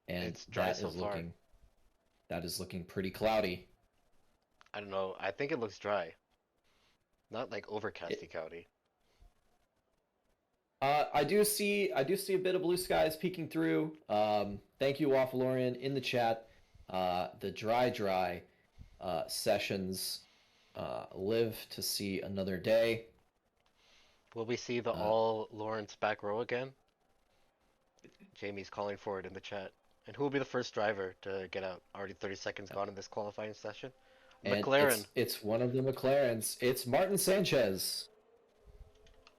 and It's dry so far. that is looking pretty cloudy. I don't know. I think it looks dry. Not like overcasty cloudy. I do see a bit of blue skies peeking through. Thank you, Waffalorian, in the chat. The dry sessions live to see another day. Will we see the Uh, all Lawrence back row again? Jamie's calling for it in the chat. And who will be the first driver to get out? Already 30 seconds gone in this qualifying session. and McLaren. it's one of the McLarens. It's Martin Sanchez.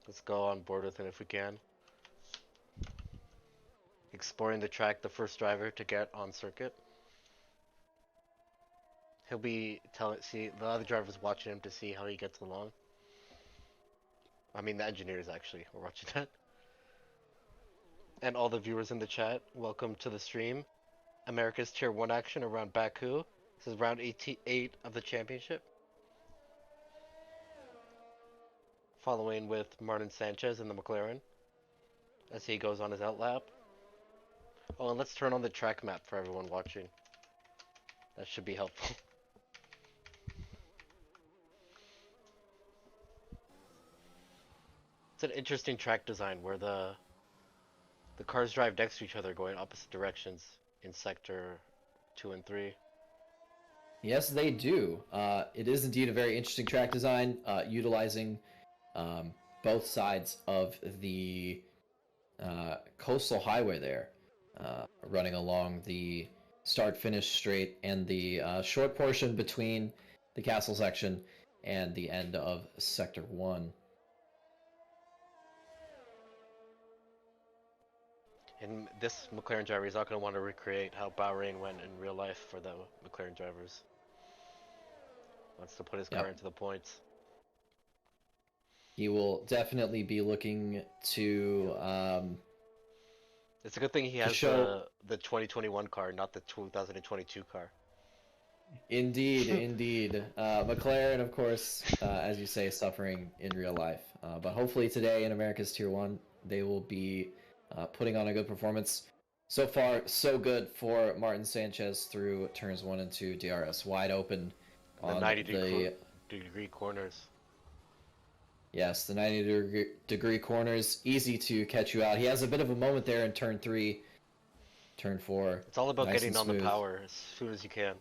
Let's go on board with him if we can. Exploring the track, the first driver to get on circuit. He'll be telling, see, the other drivers watching him to see how he gets along. I mean, the engineers actually are watching that. And all the viewers in the chat, welcome to the stream. America's Tier 1 action around Baku. This is round 88 of the championship. Following with Martin Sanchez in the McLaren as he goes on his outlap. Oh, and let's turn on the track map for everyone watching. That should be helpful. It's an interesting track design where the cars drive next to each other going opposite directions in sector 2 and 3. Yes, they do. It is indeed a very interesting track design, utilizing um, both sides of the coastal highway there, running along the start finish straight and the short portion between the castle section and the end of sector 1. And this McLaren driver is not going to want to recreate how Bahrain went in real life for the McLaren drivers. Wants to put his car Yep. into the points. He will definitely be looking It's a good thing he to has show. the 2021 car, not the 2022 car. Indeed, indeed. McLaren, of course, as you say, suffering in real life. But hopefully today in America's Tier 1, they will be putting on a good performance. So far, so good for Martin Sanchez through turns 1 and 2, DRS wide open And the on 90 the, degree corners. yes, the 90-degree corners. Easy to catch you out. He has a bit of a moment there in turn 3, turn 4. It's all about Nice getting and on the smooth. power as soon as you can.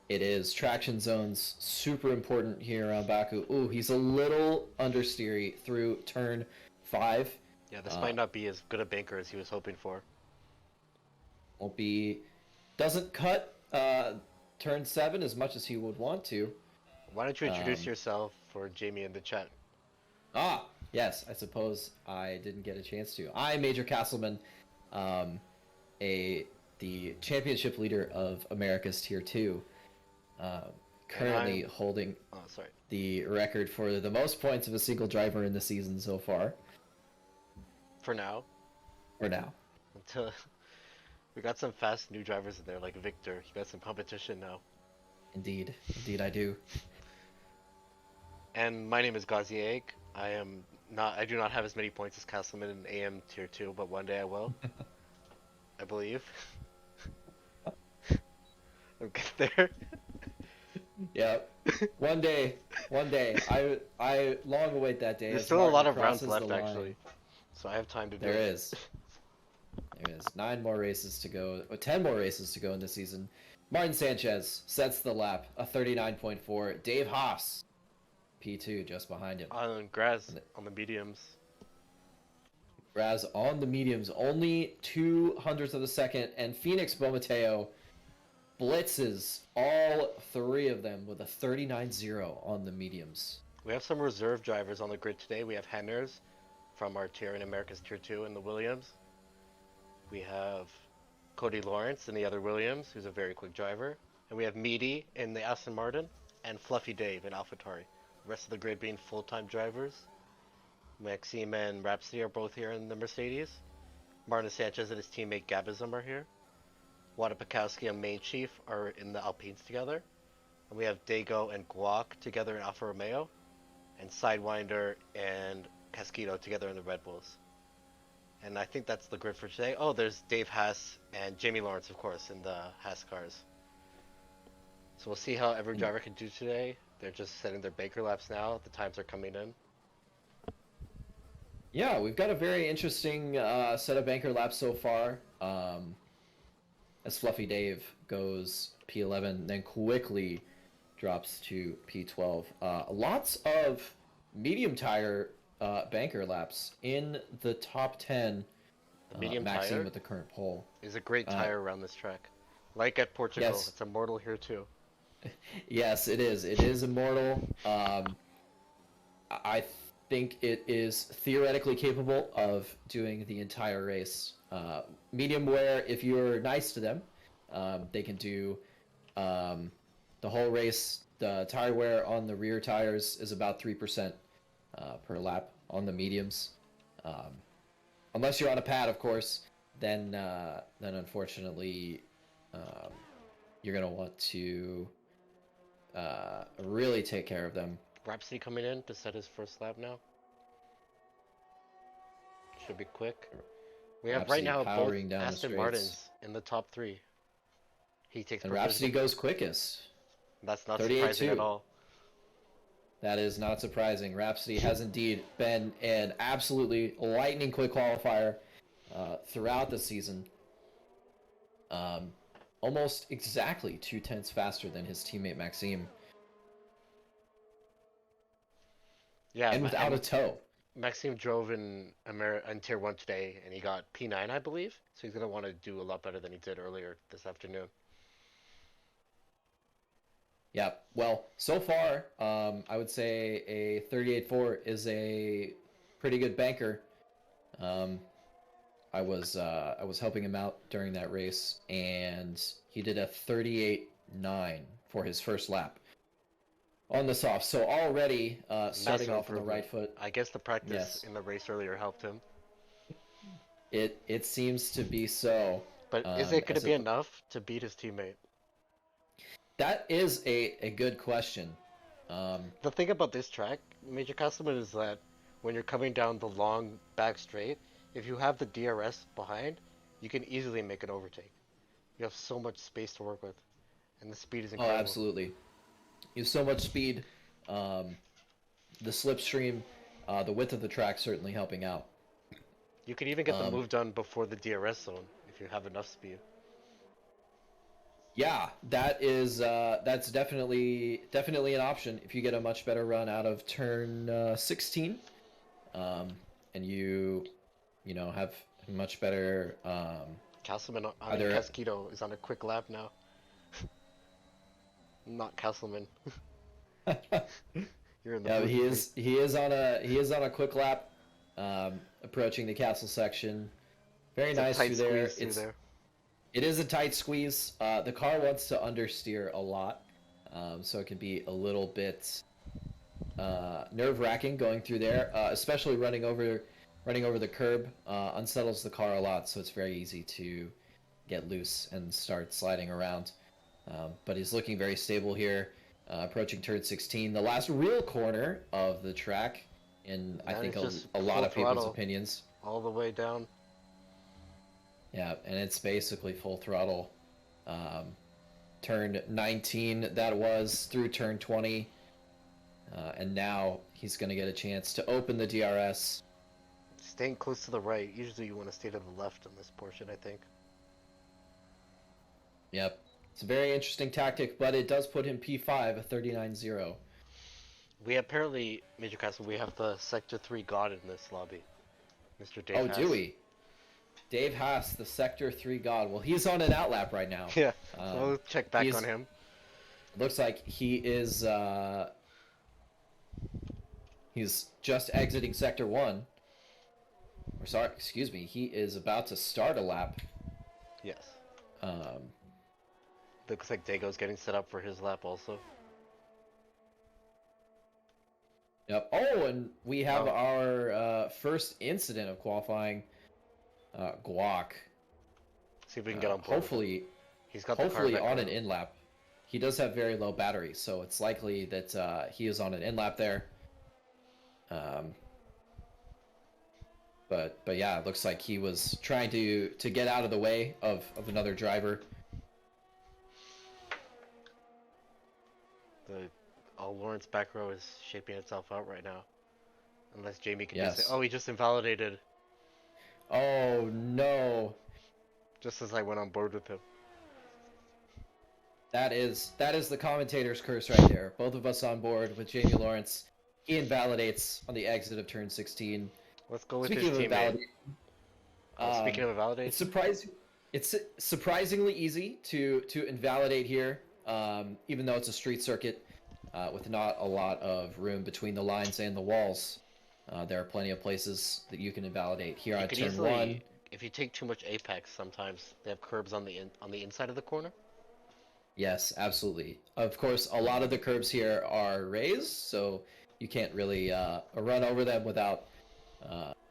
It is. Traction zones, super important here around Baku. Ooh, he's a little understeery through turn 5. Yeah, this Uh, might not be as good a banker as he was hoping for. won't be... Doesn't cut turn 7 as much as he would want to. Why don't you introduce Um, yourself for Jamie in the chat? yes, I suppose I didn't get a chance to. I'm Major Castleman, um, a the championship leader of America's Tier 2. Uh, And Currently I'm... holding Oh, sorry. the record for the most points of a single driver in the season so far, For now. for now. Until we got some fast new drivers in there, like Victor. You got some competition now. Indeed, indeed I do. And my name is Ghazi Egg. I do not have as many points as Castleman in AM Tier 2, but one day I will. I believe. I'll get there. Yeah, one day. I long await that day There's as still a lot Martin of rounds crosses the left, line. actually, so I have time to do There it. is, there is 9 more races to go, or 10 more races to go in the season. Martin Sanchez sets the lap, a 39.4. Dave Haas, P2, just behind him. On Graz, on the mediums. Raz on the mediums, only 200ths of a second, and Phoenix Bomateo blitzes all 3 of them with a 39.0 on the mediums. We have some reserve drivers on the grid today. We have Henners from our tier in America's Tier 2 in the Williams. We have Cody Lawrence in the other Williams, who's a very quick driver. And we have Meaty in the Aston Martin and Fluffy Dave in AlphaTauri. The rest of the grid being full-time drivers. Maxime and Rhapsody are both here in the Mercedes. Martin Sanchez and his teammate Gabizem are here. Wada Pakowski and Main Chief are in the Alpines together. And we have Dago and Guac together in Alfa Romeo. And Sidewinder and Casquito together in the Red Bulls. And I think that's the grid for today. Oh, there's Dave Haas and Jamie Lawrence, of course, in the Haas cars. So we'll see how every driver can do today. They're just setting their banker laps now. The times are coming in. Yeah, we've got a very interesting set of banker laps so far. As Fluffy Dave goes P11, then quickly drops to P12. Lots of medium tire banker laps in the top 10. The medium Maxime tire with the current pole. is a great tire around this track. Like at Portugal, Yes. it's immortal here too. Yes, it is. It is immortal. I think it is theoretically capable of doing the entire race. Medium wear, if you're nice to them, they can do the whole race. The tire wear on the rear tires is about 3% per lap on the mediums. Unless you're on a pad, of course, then unfortunately you're gonna want to really take care of them. Rhapsody coming in to set his first lap now. Should be quick. We have Rhapsody right now both powering down the Aston straights. Martins in the top 3. He takes And provision. Rhapsody goes quickest. That's not 38.2. surprising at all. That is not surprising. Rhapsody has indeed been an absolutely lightning quick qualifier throughout the season. Almost exactly 2/10 faster than his teammate Maxime. Yeah, And without a toe. Maxime drove in Tier 1 today, and he got P9, I believe. So he's going to want to do a lot better than he did earlier this afternoon. Yeah, well, so far, I would say a 38.4 is a pretty good banker. I was helping him out during that race, and he did a 38.9 for his first lap on the soft. So already starting off on the right foot. I guess the practice in the race earlier helped him. It seems to be so. But is it going to be enough to beat his teammate? That is a good question. The thing about this track, Major Castleman, is that when you're coming down the long back straight, if you have the DRS behind, you can easily make an overtake. You have so much space to work with, and the speed is incredible. Oh, absolutely. You have so much speed. The slipstream, the width of the track certainly helping out. You could even get the move done before the DRS zone if you have enough speed. Yeah, that's definitely an option if you get a much better run out of turn 16, and you have much better. Castleman on Casquito is on a quick lap now. Not Castleman. You're in the Yeah, he is on a quick lap, approaching the castle section. Very nice through there. It is a tight squeeze. The car wants to understeer a lot, so it can be a little bit nerve-wracking going through there, especially running over the curb. Unsettles the car a lot, so it's very easy to get loose and start sliding around. But he's looking very stable here, approaching turn 16, the last real corner of the track, in I think a lot of people's opinions. All the way down. Yeah, and it's basically full throttle. Turn 19, that was, through turn 20. And now he's going to get a chance to open the DRS. Staying close to the right. Usually you want to stay to the left on this portion, I think. Yep. It's a very interesting tactic, but it does put him P5, a 39.0. We apparently, Major Castle, we have the Sector 3 god in this lobby. Mr. Dave Haas. Do we? Dave Haas, the Sector 3 god. Well, he's on an outlap right now. Yeah, so we'll check back on him. Looks like he is, he's just exiting Sector 1. Or sorry, excuse me, he is about to start a lap. Yes. Looks like Dago's getting set up for his lap also. Yep. Oh, and we have our first incident of qualifying. Guac. See if we can get on board. Hopefully, he's got hopefully on an in-lap. He does have very low battery, so it's likely that he is on an in-lap there. But yeah, it looks like he was trying to get out of the way of another driver. The Lawrence back row is shaping itself out right now. Unless Jamie can just say, Yes. "Oh, he just invalidated," Oh no. just as I went on board with him. That is the commentator's curse right there. Both of us on board with Jamie Lawrence. He invalidates on the exit of turn 16. Let's go with Speaking his of teammate. invalidate, Speaking of it's invalidation, surprisingly easy to invalidate here, even though it's a street circuit with not a lot of room between the lines and the walls. There are plenty of places that you can invalidate here you on could turn easily, one. if you take too much apex, sometimes they have curbs on the inside of the corner. Yes, absolutely. Of course, a lot of the curbs here are raised, so you can't really run over them without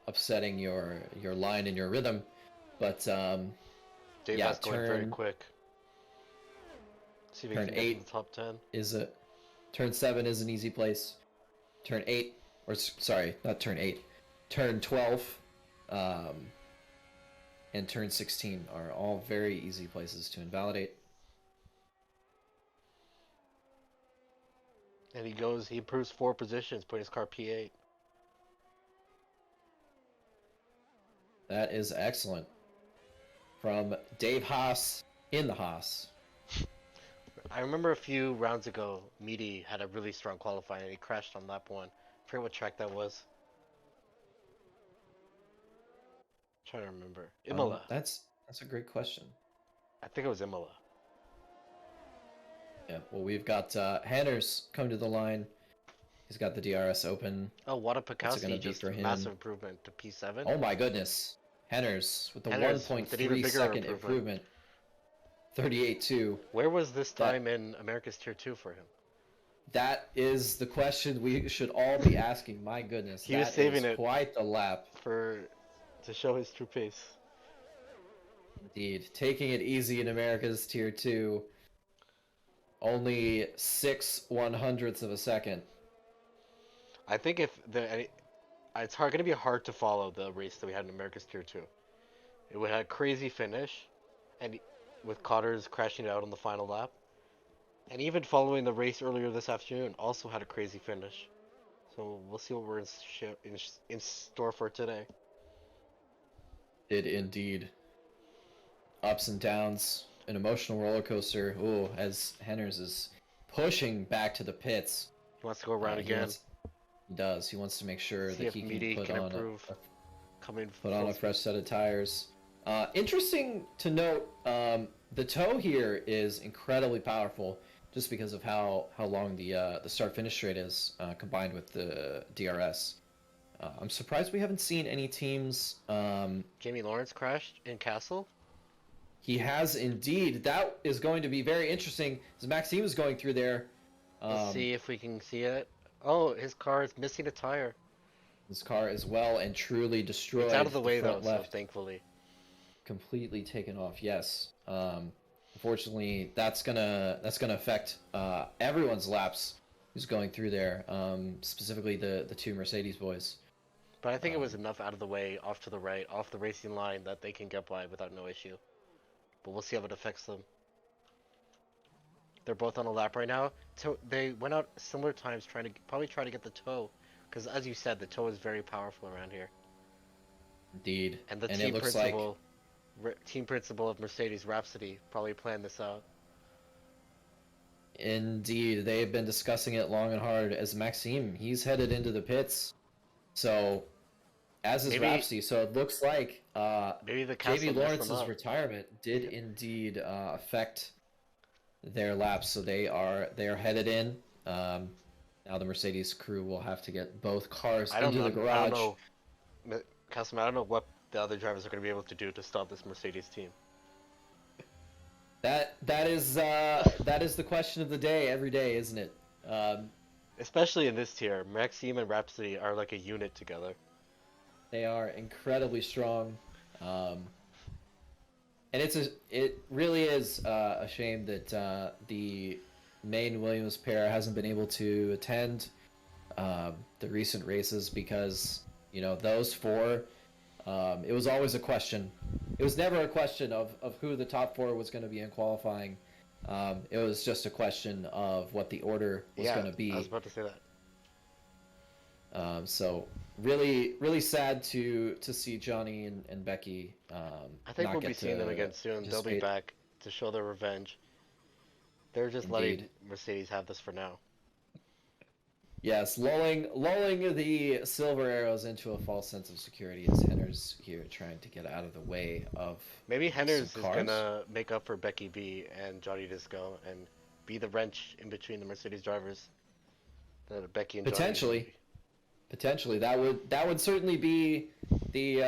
upsetting your line and your rhythm. But Dave yeah, has going very quick. See if he turn can get to 8 the top 10. is a turn 7 is an easy place. Turn 8, or sorry, not turn 8, turn 12, and turn 16 are all very easy places to invalidate. And he improves 4 positions, putting his car P8. That is excellent. From Dave Haas in the Haas. I remember a few rounds ago, Meaty had a really strong qualifying and he crashed on lap 1. I forget what track that was. Trying to remember. Imola. That's a great question. I think it was Imola. Yeah, well, we've got Hanners come to the line. He's got the DRS open. Oh, Wada What's it going Pikowski, to be just for him? massive improvement to P7. Oh my goodness. Henners with the Henners with an even 1.3 bigger second improvement. 38.2. Where was this time in America's Tier 2 for him? That is the question we should all be asking. My goodness, He was saving it quite the lap. To show his true pace. Indeed. Taking it easy in America's Tier 2. Only 6/100ths of a second. I think it's going to be hard to follow the race that we had in America's Tier 2. It would have a crazy finish, and with Cotters crashing out on the final lap. And even following the race earlier this afternoon also had a crazy finish. So we'll see what we're in store for today. Did indeed. Ups and downs, an emotional roller coaster. Ooh, as Henners is pushing back to the pits. He wants to go around again. He does. He wants to make sure see that he can put on a fresh set of tires. Interesting to note, the toe here is incredibly powerful, just because of how long the start-finish straight is, combined with the DRS. I'm surprised we haven't seen any teams. Jamie Lawrence crashed in Castle. He has indeed. That is going to be very interesting, as Maxime is going through there. Let's see if we can see it. Oh, his car is missing a tire. His car is well and truly destroyed. It's out of the way though, left. so thankfully. Completely taken off. Yes. Unfortunately, that's gonna affect everyone's laps who's going through there. Specifically the two Mercedes boys. But I think it was enough out of the way, off to the right, off the racing line, that they can get by without no issue. But we'll see how it affects them. They're both on a lap right now. So they went out similar times, probably try to get the toe, because as you said, the toe is very powerful around here. Indeed. And the team principal of Mercedes, Rhapsody, probably planned this out. Indeed, they have been discussing it long and hard. As Maxime, he's headed into the pits, so as is Rhapsody. So it looks like maybe the Jamie Lawrence's retirement did indeed affect their laps. So they are headed in. Now the Mercedes crew will have to get both cars into the garage. I don't know, Cassim, I don't know what the other drivers are going to be able to do to stop this Mercedes team. That is the question of the day every day, isn't it? Especially in this tier, Maxime and Rhapsody are like a unit together. They are incredibly strong, and it really is a shame that the main Williams pair hasn't been able to attend the recent races, because those four It was always a question. It was never a question of who the top four was going to be in qualifying. It was just a question of what the order was going to I was be. about to say that. So really, really sad to see Johnny and Becky I think not we'll get be seeing them again soon. They'll be participate. back to show their revenge. They're just letting Indeed. Mercedes have this for now. Yes, lulling the Silver Arrows into a false sense of security as Henner's here trying to get out of the way of Maybe some Henners is cars. gonna make up for Becky B and Johnny Disco and be the wrench in between the Mercedes drivers. That Becky and Potentially, Johnny. that would certainly be the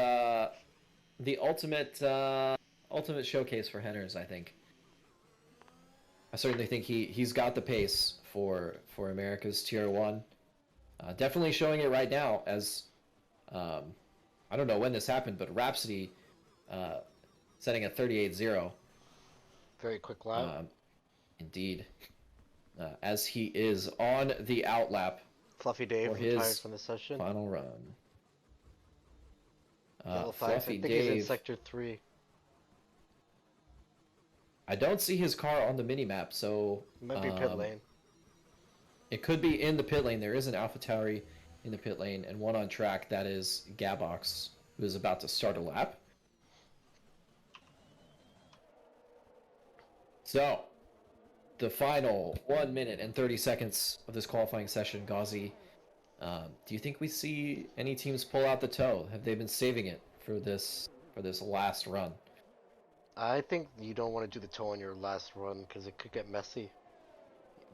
ultimate showcase for Henners. I think. I certainly think he's got the pace for America's Tier 1. Definitely showing it right now as I don't know when this happened, but Rhapsody setting a 38-0. Very quick lap. Indeed. As he is on the outlap Fluffy Dave for retired his from the session. final run. Yellow flags. Fluffy I think he's in Dave. sector 3. I don't see his car on the minimap, so It might be pit lane. it could be in the pit lane. There is an AlphaTauri in the pit lane and one on track. That is Gabox, who is about to start a lap. So, the final 1 minute and 30 seconds of this qualifying session, Ghazi. Do you think we see any teams pull out the toe? Have they been saving it for this last run? I think you don't want to do the toe on your last run because it could get messy.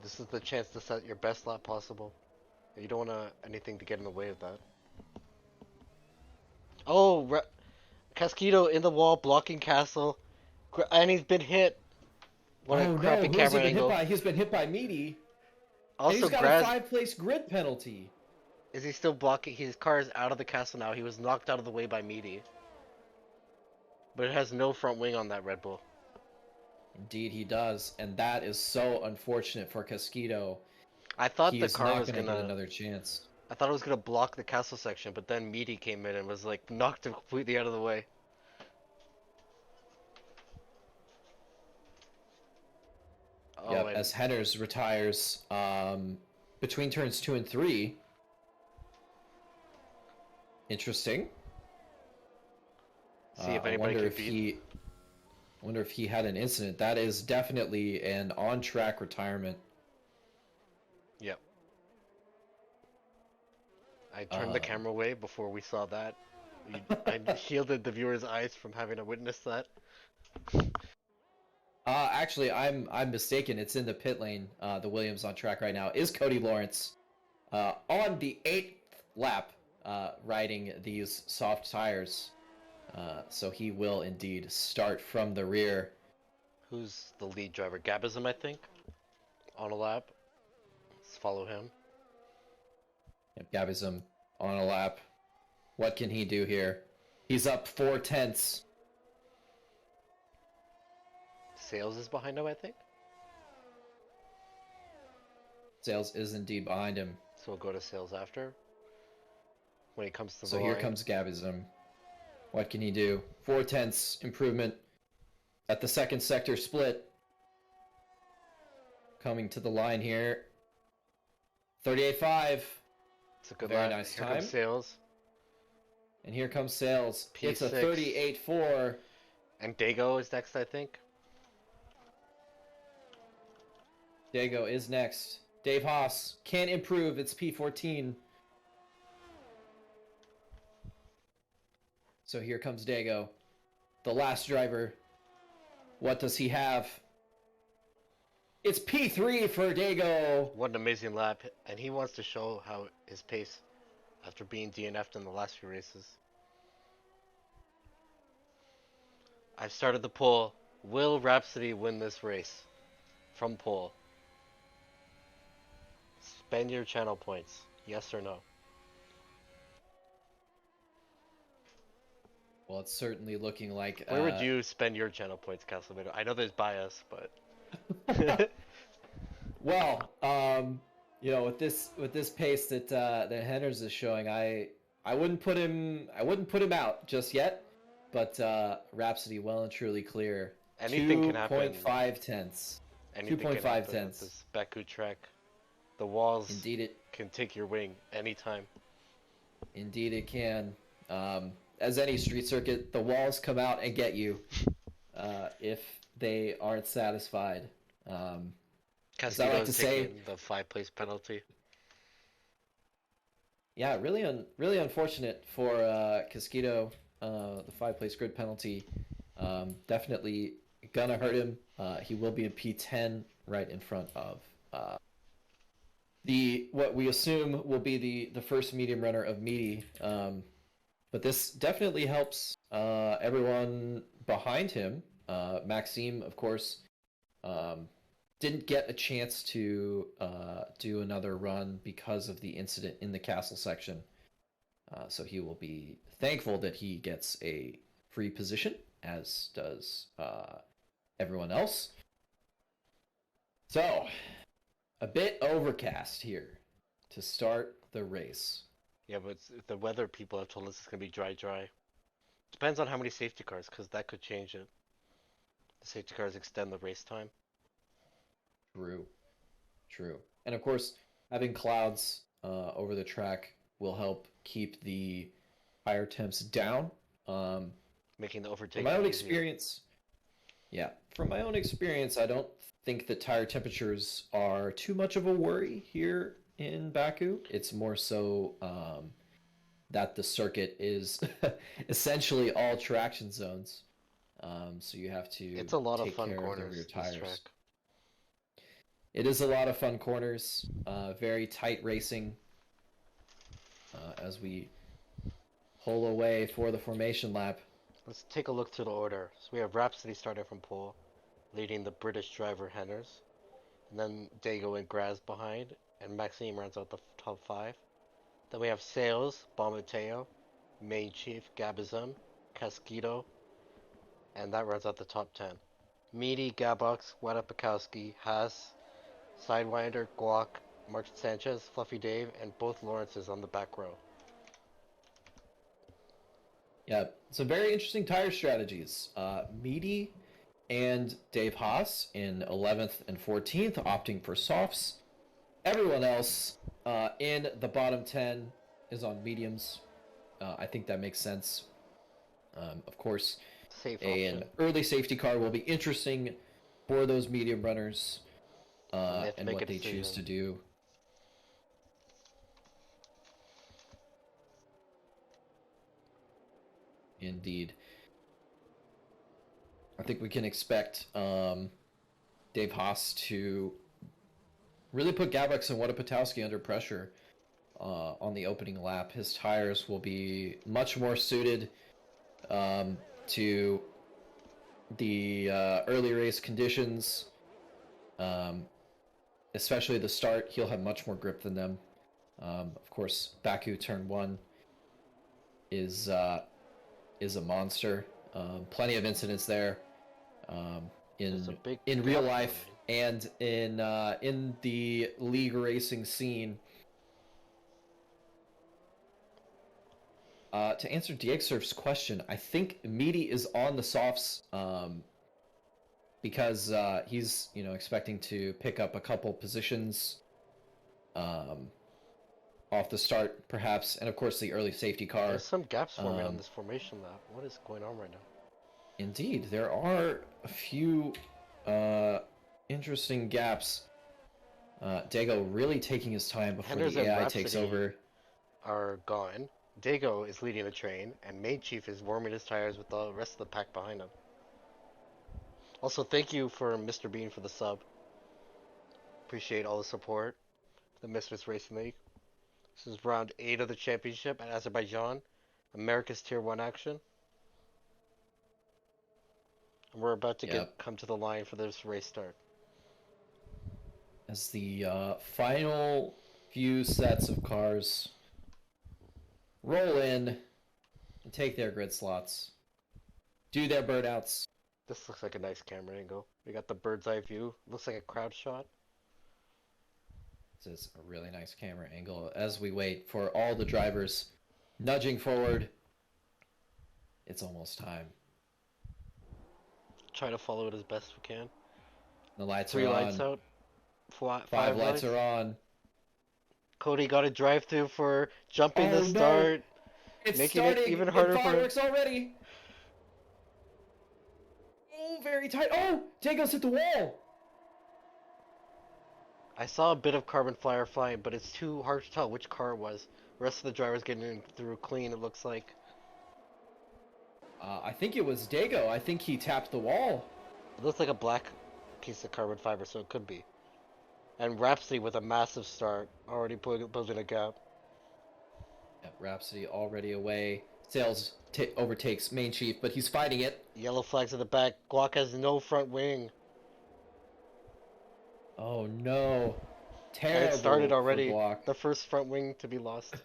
This is the chance to set your best lap possible. You don't want anything to get in the way of that. Oh, Casquito in the wall blocking Castle, and he's been hit. What a crappy who's camera he been angle. hit by? He's been hit by Meaty. Also, He's got Graz, a 5-place grid penalty. is he still blocking? His car is out of the castle now. He was knocked out of the way by Meaty. But it has no front wing on that Red Bull. Indeed, he does, and that is so unfortunate for Casquito. I thought He the is car not was going to gonna. get another chance. I thought it was gonna block the castle section, but then Meaty came in and was like knocked him completely out of the way. Oh, Yep, and as Henners retires between turns 2 and 3. Interesting. see if I anybody wonder can if beat. I wonder if he had an incident. That is definitely an on-track retirement. Yep. I turned the camera away before we saw that. I shielded the viewers' eyes from having to witness that. Actually, I'm mistaken. It's in the pit lane. The Williams on track right now is Cody Lawrence, on the 8th lap, riding these soft tires. So he will indeed start from the rear. Who's the lead driver? Gabism, I think. On a lap. Let's follow him. Yep, Gabism on a lap. What can he do here? He's up 4/10. Sales is behind him, I think. Sales is indeed behind him. So we'll go to Sales after. When he comes to So the here line. comes Gabism. What can he do? 4/10 improvement at the second sector split. Coming to the line here. 38.5. It's a good Very lap. nice Here time. comes Sales. And here comes Sales. It's a P6. 38.4. And Dago is next, I think. Dago is next. Dave Haas can improve. It's P14. So here comes Dago, the last driver. What does he have? It's P3 for Dago. What an amazing lap. And he wants to show how his pace after being DNF'd in the last few races. I've started the poll. Will Rhapsody win this race? From poll. Spend your channel points. Yes or no? Well, it's certainly looking like... Where would you spend your channel points, Castleman? I know there's bias, but... Well, you know, with this pace that Henners is showing, I I wouldn't put him. I wouldn't put him out just yet. But Rhapsody well and truly clear. Anything can happen. 2.5 tenths. Anything can 2.5 happen with tenths. this Baku track. The walls Indeed it. can take your wing anytime. Indeed it can. As any street circuit, the walls come out and get you if they aren't satisfied. As I like Castillo's to say, taking the 5-place penalty. yeah, really unfortunate for Casquito. The 5-place grid penalty definitely gonna hurt him. He will be in P10 right in front of the what we assume will be the first medium runner of Meaty. But this definitely helps everyone behind him. Maxime, of course, didn't get a chance to do another run because of the incident in the castle section. So he will be thankful that he gets a free position, as does everyone else. So, a bit overcast here to start the race. Yeah, but the weather people have told us it's going to be dry. Depends on how many safety cars, because that could change it. The safety cars extend the race time. True. And of course, having clouds over the track will help keep the higher temps down. Making the From overtaking my own easier. experience, yeah, from my own experience, I don't think that tire temperatures are too much of a worry here in Baku. It's more so that the circuit is essentially all traction zones. So you have to It's a lot of take fun care of the corners, rear this tires. track. It is a lot of fun corners, very tight racing as we pull away for the formation lap. Let's take a look through the order. So we have Rhapsody starting from pole, leading the British driver Henners. And then Dago and Graz behind, and Maxime runs out the top 5. Then we have Sales, Bombeteo, Main Chief, Gabizem, Casquito, and that runs out the top 10. Meaty, Gabox, Wadapakowski, Haas, Sidewinder, Guac, Mark Sanchez, Fluffy Dave, and both Lawrences on the back row. Yeah, some very interesting tire strategies. Meaty and Dave Haas in 11th and 14th, opting for softs. Everyone else in the bottom 10 is on mediums. I think that makes sense. Of course, Safe an option. early safety car will be interesting for those medium runners And they have to and make what a they choose to decision. do. Indeed. I think we can expect Dave Haas to really put Gabex and Wadapatowski under pressure on the opening lap. His tires will be much more suited to the early race conditions, especially the start. He'll have much more grip than them. Of course, Baku Turn 1 is a monster. Plenty of incidents there in real life and in the league racing scene. To answer Diegsurf's question, I think Meaty is on the softs because he's expecting to pick up a couple positions off the start, perhaps, and of course the early safety car. There's some gaps forming on this formation lap. What is going on right now? Indeed, there are a few interesting gaps. Dago really taking his time before Henders the and AI takes Rhapsody over. Are gone. Dago is leading the train, and Main Chief is warming his tires with the rest of the pack behind him. Also, thank you for Mr. Bean for the sub. Appreciate all the support. The Misfits Racing League. This is round 8 of the championship at Azerbaijan, America's Tier 1 action. And we're about to come to the line for this race start. As the final few sets of cars roll in and take their grid slots, do their burnouts. This looks like a nice camera angle. We got the bird's eye view. Looks like a crowd shot. This is a really nice camera angle as we wait for all the drivers nudging forward. It's almost time. Try to follow it as best we can. The lights are 3 lights on. out. Five Five lights lights. are on. Cody got a drive through for jumping the Oh no! start, It's making it starting even in harder for him. fireworks already. Oh, very tight. Oh, Dago's hit the wall. I saw a bit of carbon flyer flying, but it's too hard to tell which car it was. The rest of the drivers getting in through clean, it looks like. I think it was Dago. I think he tapped the wall. It looks like a black piece of carbon fiber, so it could be. And Rhapsody with a massive start, already building a gap. Yeah, Rhapsody already away. Sales overtakes Main Chief, but he's fighting it. Yellow flags at the back. Guac has no front wing. Oh no. And it started Terrible for already. Glock. The first front wing to be lost.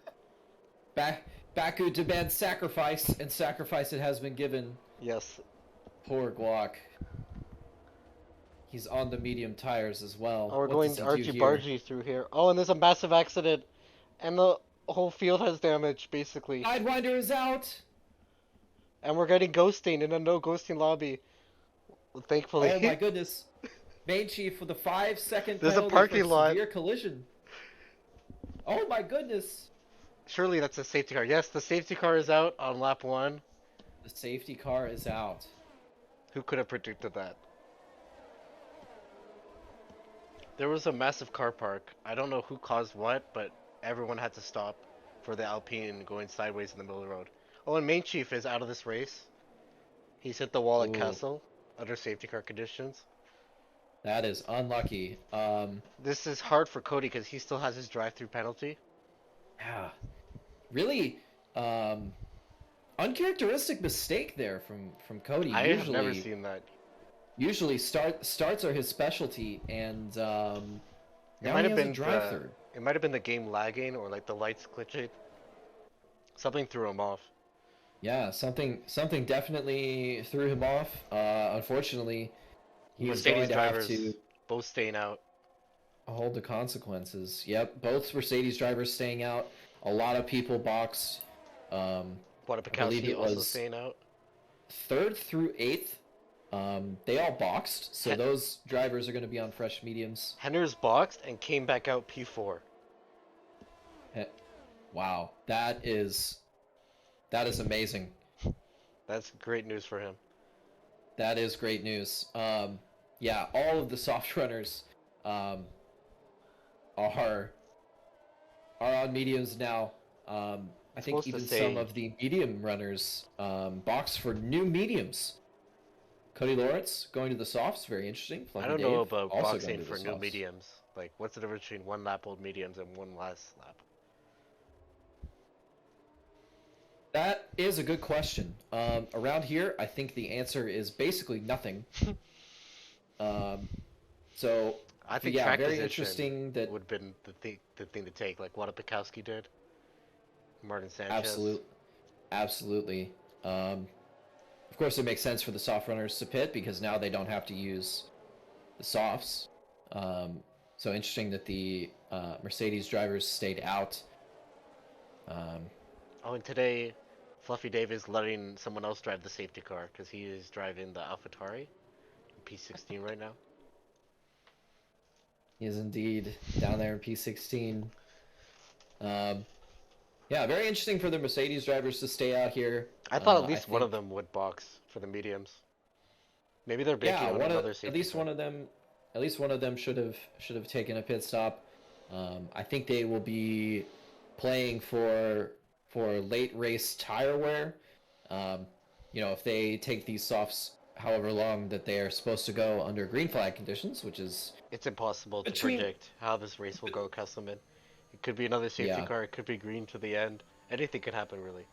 Baku demands sacrifice, and sacrifice it has been given. Yes. Poor Glock. He's on the medium tires as well. Oh, we're What going does he do argy here? bargy through here. Oh, and there's a massive accident. And the whole field has damage, basically. Sidewinder is out. And we're getting ghosting in a no ghosting lobby. Thankfully. Oh my goodness. Main Chief with a 5-second There's a penalty parking for lot. severe collision. Oh my goodness. Surely that's a safety car. Yes, the safety car is out on lap 1. The safety car is out. Who could have predicted that? There was a massive car park. I don't know who caused what, but everyone had to stop for the Alpine going sideways in the middle of the road. Oh, and Main Chief is out of this race. He's hit the wall at Ooh. Castle under safety car conditions. That is unlucky. This is hard for Cody because he still has his drive-through penalty. Yeah. Really uncharacteristic mistake there from Cody. I have never seen that. Usually starts are his specialty, and now It might he have has been a drive-through. It might have been the game lagging or like the lights glitching. Something threw him off. Yeah, something definitely threw him off. Unfortunately, he's Mercedes going to have drivers to both staying out. hold the consequences. Yep, both Mercedes drivers staying out. A lot of people boxed. I believe Wadapikowski it also was staying out. 3rd through 8th. They all boxed, so those drivers are going to be on fresh mediums. Henner's boxed and came back out P4. Wow, that is amazing. That's great news for him. That is great news. Yeah, all of the soft runners are on mediums now. I think even some of the medium runners boxed for new mediums. Cody Lawrence going to the softs, very interesting. I don't know about boxing for new mediums. Like, what's the difference between 1 lap old mediums and 1 last lap? That is a good question. Around here, I think the answer is basically nothing. So I think yeah, track very position interesting that would have been the thing to take, like Wadapikowski did. Martin Sanchez. Absolutely. Of course, it makes sense for the soft runners to pit because now they don't have to use the softs. So interesting that the Mercedes drivers stayed out. Oh, and today, Fluffy Dave is letting someone else drive the safety car because he is driving the AlphaTauri P16 right now. He is indeed down there in P16. Yeah, very interesting for the Mercedes drivers to stay out here. I thought at least one of them would box for the mediums. Maybe they're banking on another safety at least car. At least one of them should have taken a pit stop. I think they will be playing for late race tire wear. If they take these softs however long that they are supposed to go under green flag conditions, which is It's impossible to predict how this race will go, Kesselman. It could be another safety car. It could be green to the end. Anything could happen, really.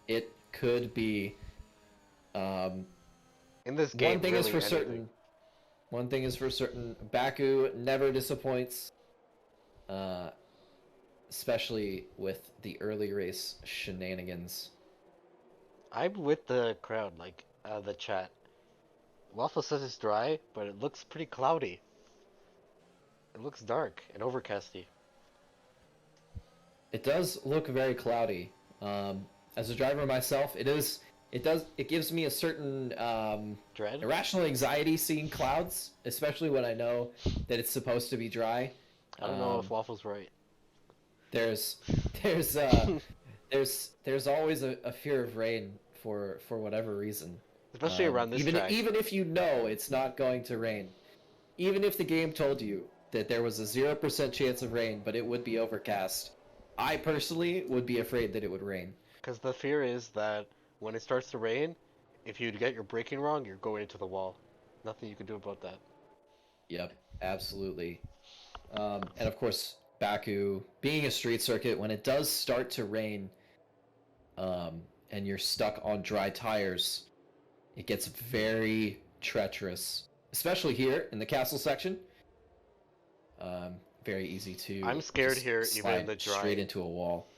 It could be. In this game, one thing really is for anything. certain. One thing is for certain. Baku never disappoints. Especially with the early race shenanigans. I'm with the crowd, like the chat. Waffle says it's dry, but it looks pretty cloudy. It looks dark and overcasty. It does look very cloudy. As a driver myself, it gives me a certain Dread? irrational anxiety seeing clouds, especially when I know that it's supposed to be dry. I don't know if Um, Waffle's right. there's there's there's always a fear of rain for whatever reason. Especially around this track. Even if you know it's not going to rain, even if the game told you that there was a 0% chance of rain, but it would be overcast, I personally would be afraid that it would rain. Because the fear is that when it starts to rain, if you get your braking wrong, you're going into the wall. Nothing you can do about that. Yep, absolutely. And of course, Baku being a street circuit, when it does start to rain, and you're stuck on dry tires, it gets very treacherous, especially here in the castle section. Very easy to I'm scared just here, even in slide the dry. straight into a wall.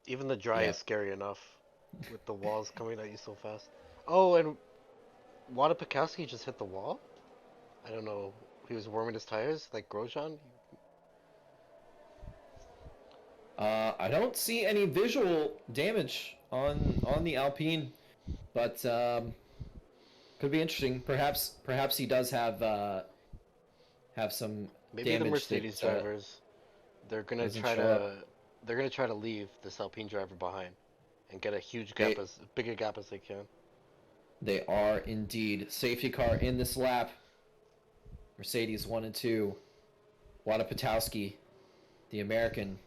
Even the dry Yeah. is scary enough, with the walls coming at you so fast. Oh, and Wada Pikowski just hit the wall? I don't know. He was warming his tires, like Grosjean? I don't see any visual damage on the Alpine, but could be interesting. Perhaps he does have some Maybe the damage Mercedes that drivers, they're gonna doesn't try show up. to leave this Alpine driver behind and get a huge They gap, as big a gap as they can. they are indeed. Safety car in this lap. Mercedes 1 and 2. Wada Potowski, the American,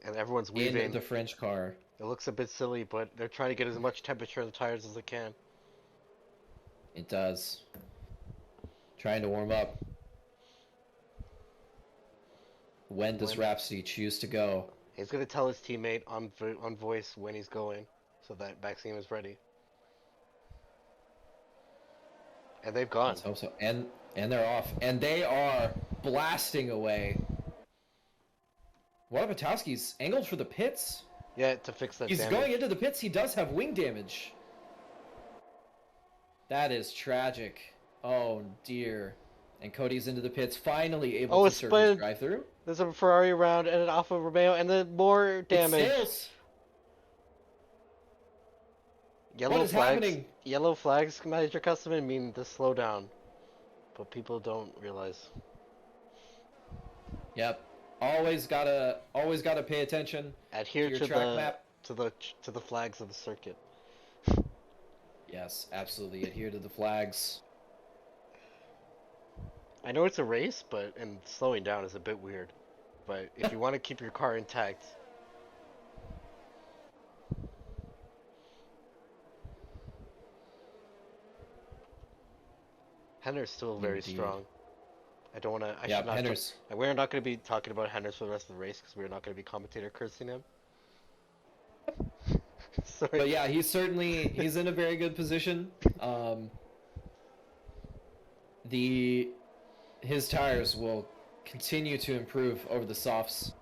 And everyone's in weaving. the French car. It looks a bit silly, but they're trying to get as much temperature in the tires as they can. It does. Trying to warm up. When does Rhapsody choose to go? He's gonna tell his teammate on voice when he's going, so that Maxime is ready. And they've gone. Let's hope so. And they're off. And they are blasting away. Wadabatowski's angled for the pits. Yeah, to fix that He's damage. going into the pits. He does have wing damage. That is tragic. Oh dear. And Cody's into the pits, finally able to serve his drive-through. There's a Ferrari around and an Alfa Romeo, and then more damage. It sails. Yellow What is flags. happening? Yellow flags, Manager Custom, mean to slow down, but people don't realize. Yep. Always gotta pay attention. Adhere your to track the map. to the flags of the circuit. Yes, absolutely. Adhere to the flags. I know it's a race, and slowing down is a bit weird. But if you want to keep your car intact, Henner's still very Indeed. strong. I don't want to. I Yeah, should not. Hender's. And we're not going to be talking about Henner's for the rest of the race because we're not going to be commentator cursing him. Sorry. But yeah, he's in a very good position. His tires will continue to improve over the softs.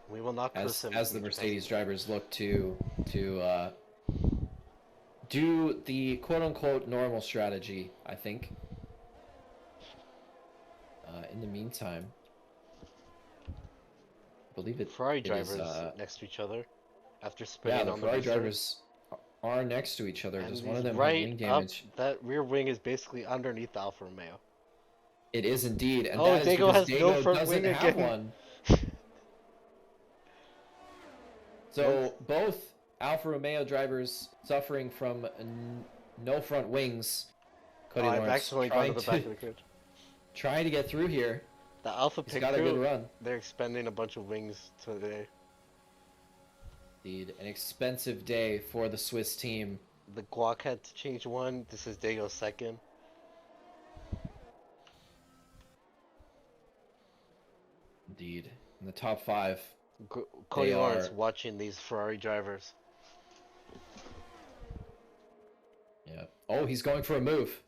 We will not curse him as the Mercedes drivers look to do the quote-unquote normal strategy, I think. In the meantime, I believe Ferrari drivers next to each other after spinning on the Ferrari drivers are next to each other. Does one of them have wing damage? That rear wing is basically underneath the Alfa Romeo. It is indeed, and Oh, that is Dago has because no Dago front doesn't wing have again. one. So both Alfa Romeo drivers suffering from no front wings. Cody I've Lawrence accidentally gone to the back of the grid. trying to get through here. The Alpha He's Pit got a good crew, run. they're expending a bunch of wings today. Indeed, an expensive day for the Swiss team. The Guac had to change one. This is Dago's second. Indeed, in the top 5. Cody Lawrence watching these Ferrari drivers. Yeah. Oh, he's going for a move.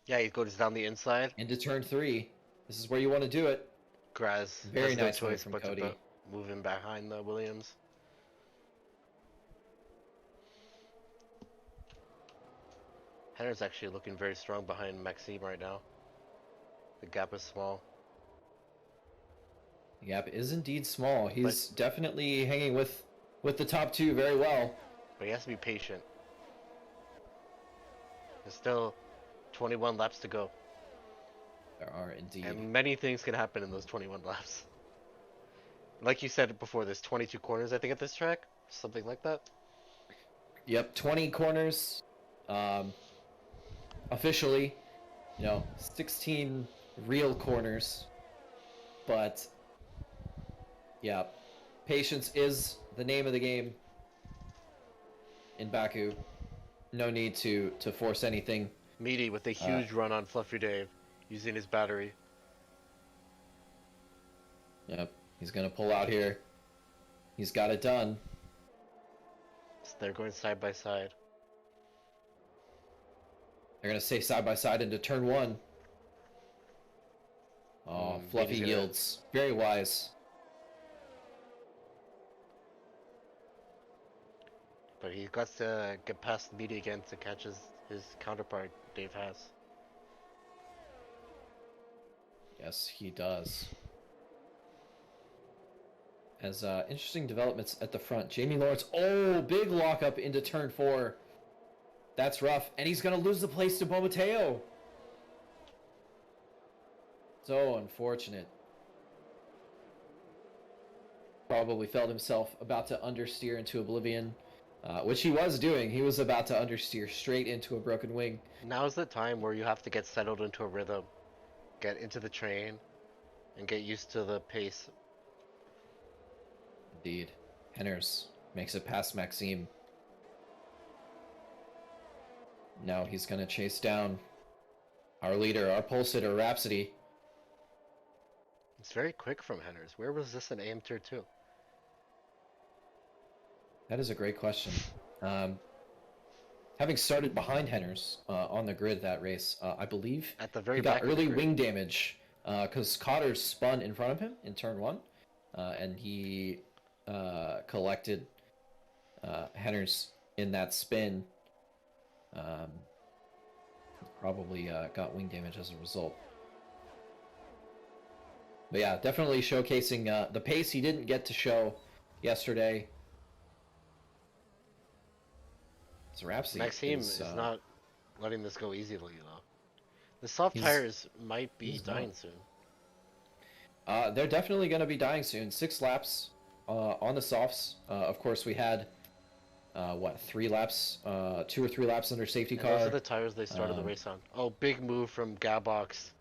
Yeah, he goes down the inside. Into turn 3. This is where you want to do it. Graz Very has no nice move choice from but Cody. to move him behind the Williams. Henner's actually looking very strong behind Maxime right now. The gap is small. The gap is indeed small. He's definitely hanging with the top two very well. But he has to be patient. There's still 21 laps to go. There are indeed. And many things can happen in those 21 laps. Like you said before, there's 22 corners, I think, at this track. Something like that. Yep, 20 corners. Officially, 16 real corners. But, yeah, patience is the name of the game in Baku. No need to force anything. Meaty with a huge run on Fluffy Dave, using his battery. Yep, he's going to pull out here. He's got it done. So they're going side by side. They're going to stay side by side into turn one. Oh, Fluffy yields. Very wise. But he's got to get past Meaty again to catch his counterpart Dave has. Yes, he does. As interesting developments at the front. Jamie Lawrence, big lockup into turn 4. That's rough. And he's going to lose the place to Bomateo. So unfortunate. Probably felt himself about to understeer into oblivion, which he was doing. He was about to understeer straight into a broken wing. Now's the time where you have to get settled into a rhythm, get into the train, and get used to the pace. Indeed. Henners makes it past Maxime. Now he's going to chase down our leader, our pole sitter, Rhapsody. It's very quick from Henners. Where was this in AM Tier 2? That is a great question. Having started behind Henners on the grid that race, I believe At the very he got back of the early grid. wing damage because Cotter spun in front of him in turn 1, and he collected Henners in that spin. Probably got wing damage as a result. But yeah, definitely showcasing the pace he didn't get to show yesterday. So Rhapsody Maxime is not letting this go easily, though. The soft tires might be dying soon. They're definitely going to be dying soon. 6 laps on the softs. Of course, we had 3 laps, 2 or 3 laps under safety car. Those are the tires they started the race on. Oh, big move from Gabox.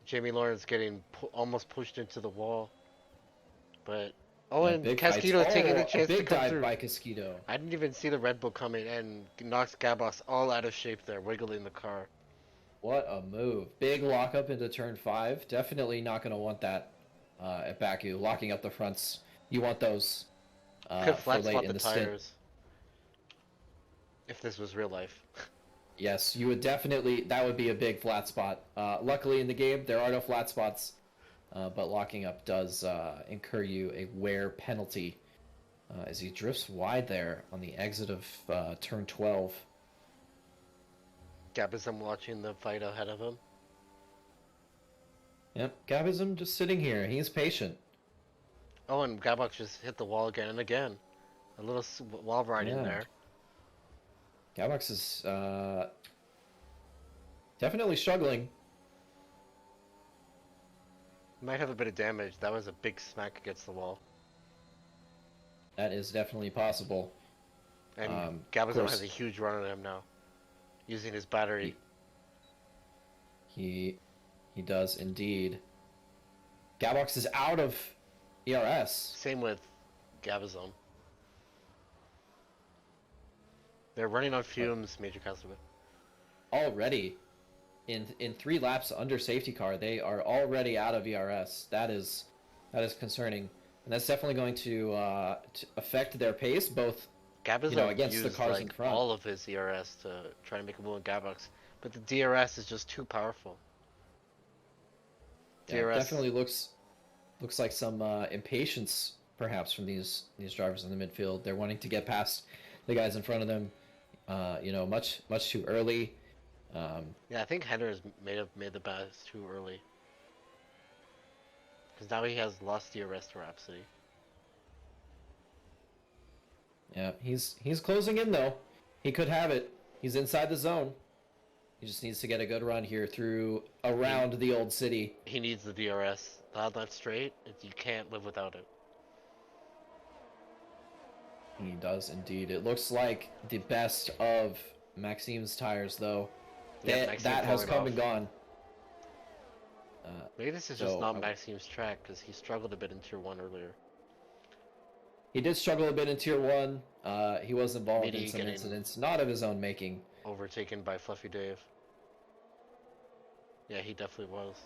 Jamie Lawrence getting almost pushed into the wall. But and Casquito taking the chance to come through. Big dive by Casquito. I didn't even see the Red Bull coming and knocks Gabox all out of shape there, wiggling the car. What a move. Big lockup into turn 5. Definitely not going to want that at Baku. Locking up the fronts. You want those Could for flat late spot in the the stint. tires. If this was real life. Yes, you would definitely. That would be a big flat spot. Luckily in the game, there are no flat spots. But locking up does incur you a wear penalty as he drifts wide there on the exit of turn 12. Gabism watching the fight ahead of him. Yep, Gabism just sitting here. He's patient. Oh, and Gabox just hit the wall again and again. A little wall riding there. Gabox is definitely struggling. Might have a bit of damage. That was a big smack against the wall. That is definitely possible. And Gabizon has a huge run on him now, using his battery. He does indeed. Gabox is out of ERS. Same with Gabizon. They're running on fumes, Major Customer. Already. In 3 laps under safety car, they are already out of ERS. That is concerning, and that's definitely going to affect their pace, both Gabizon against used the cars in front. all of his ERS to try and make a move on Gabox, but the DRS is just too powerful. Yeah, DRS definitely looks like some impatience, perhaps, from these drivers in the midfield. They're wanting to get past the guys in front of them, much too early. Yeah, I think Hender's may have made the pass too early. Because now he has lost the arrest to Rhapsody. Yeah, he's closing in though. He could have it. He's inside the zone. He just needs to get a good run here through around the old city. He needs the DRS. That straight, you can't live without it. He does indeed. It looks like the best of Maxime's tires though. Yeah, That has come and gone. Maybe this is just not Maxime's track because he struggled a bit in Tier 1 earlier. He did struggle a bit in Tier 1. He was involved Maybe in some incidents, not of his own making. Overtaken by Fluffy Dave. Yeah, he definitely was.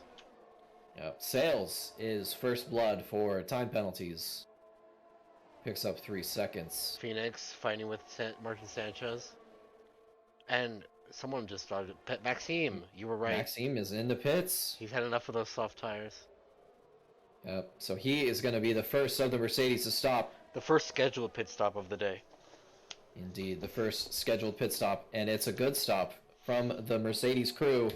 Sales is first blood for time penalties. Picks up 3 seconds. Phoenix fighting with Martin Sanchez. And someone just started. Maxime, you were right. Maxime is in the pits. He's had enough of those soft tires. So he is going to be the first of the Mercedes to stop. The first scheduled pit stop of the day. Indeed, the first scheduled pit stop. And it's a good stop from the Mercedes crew.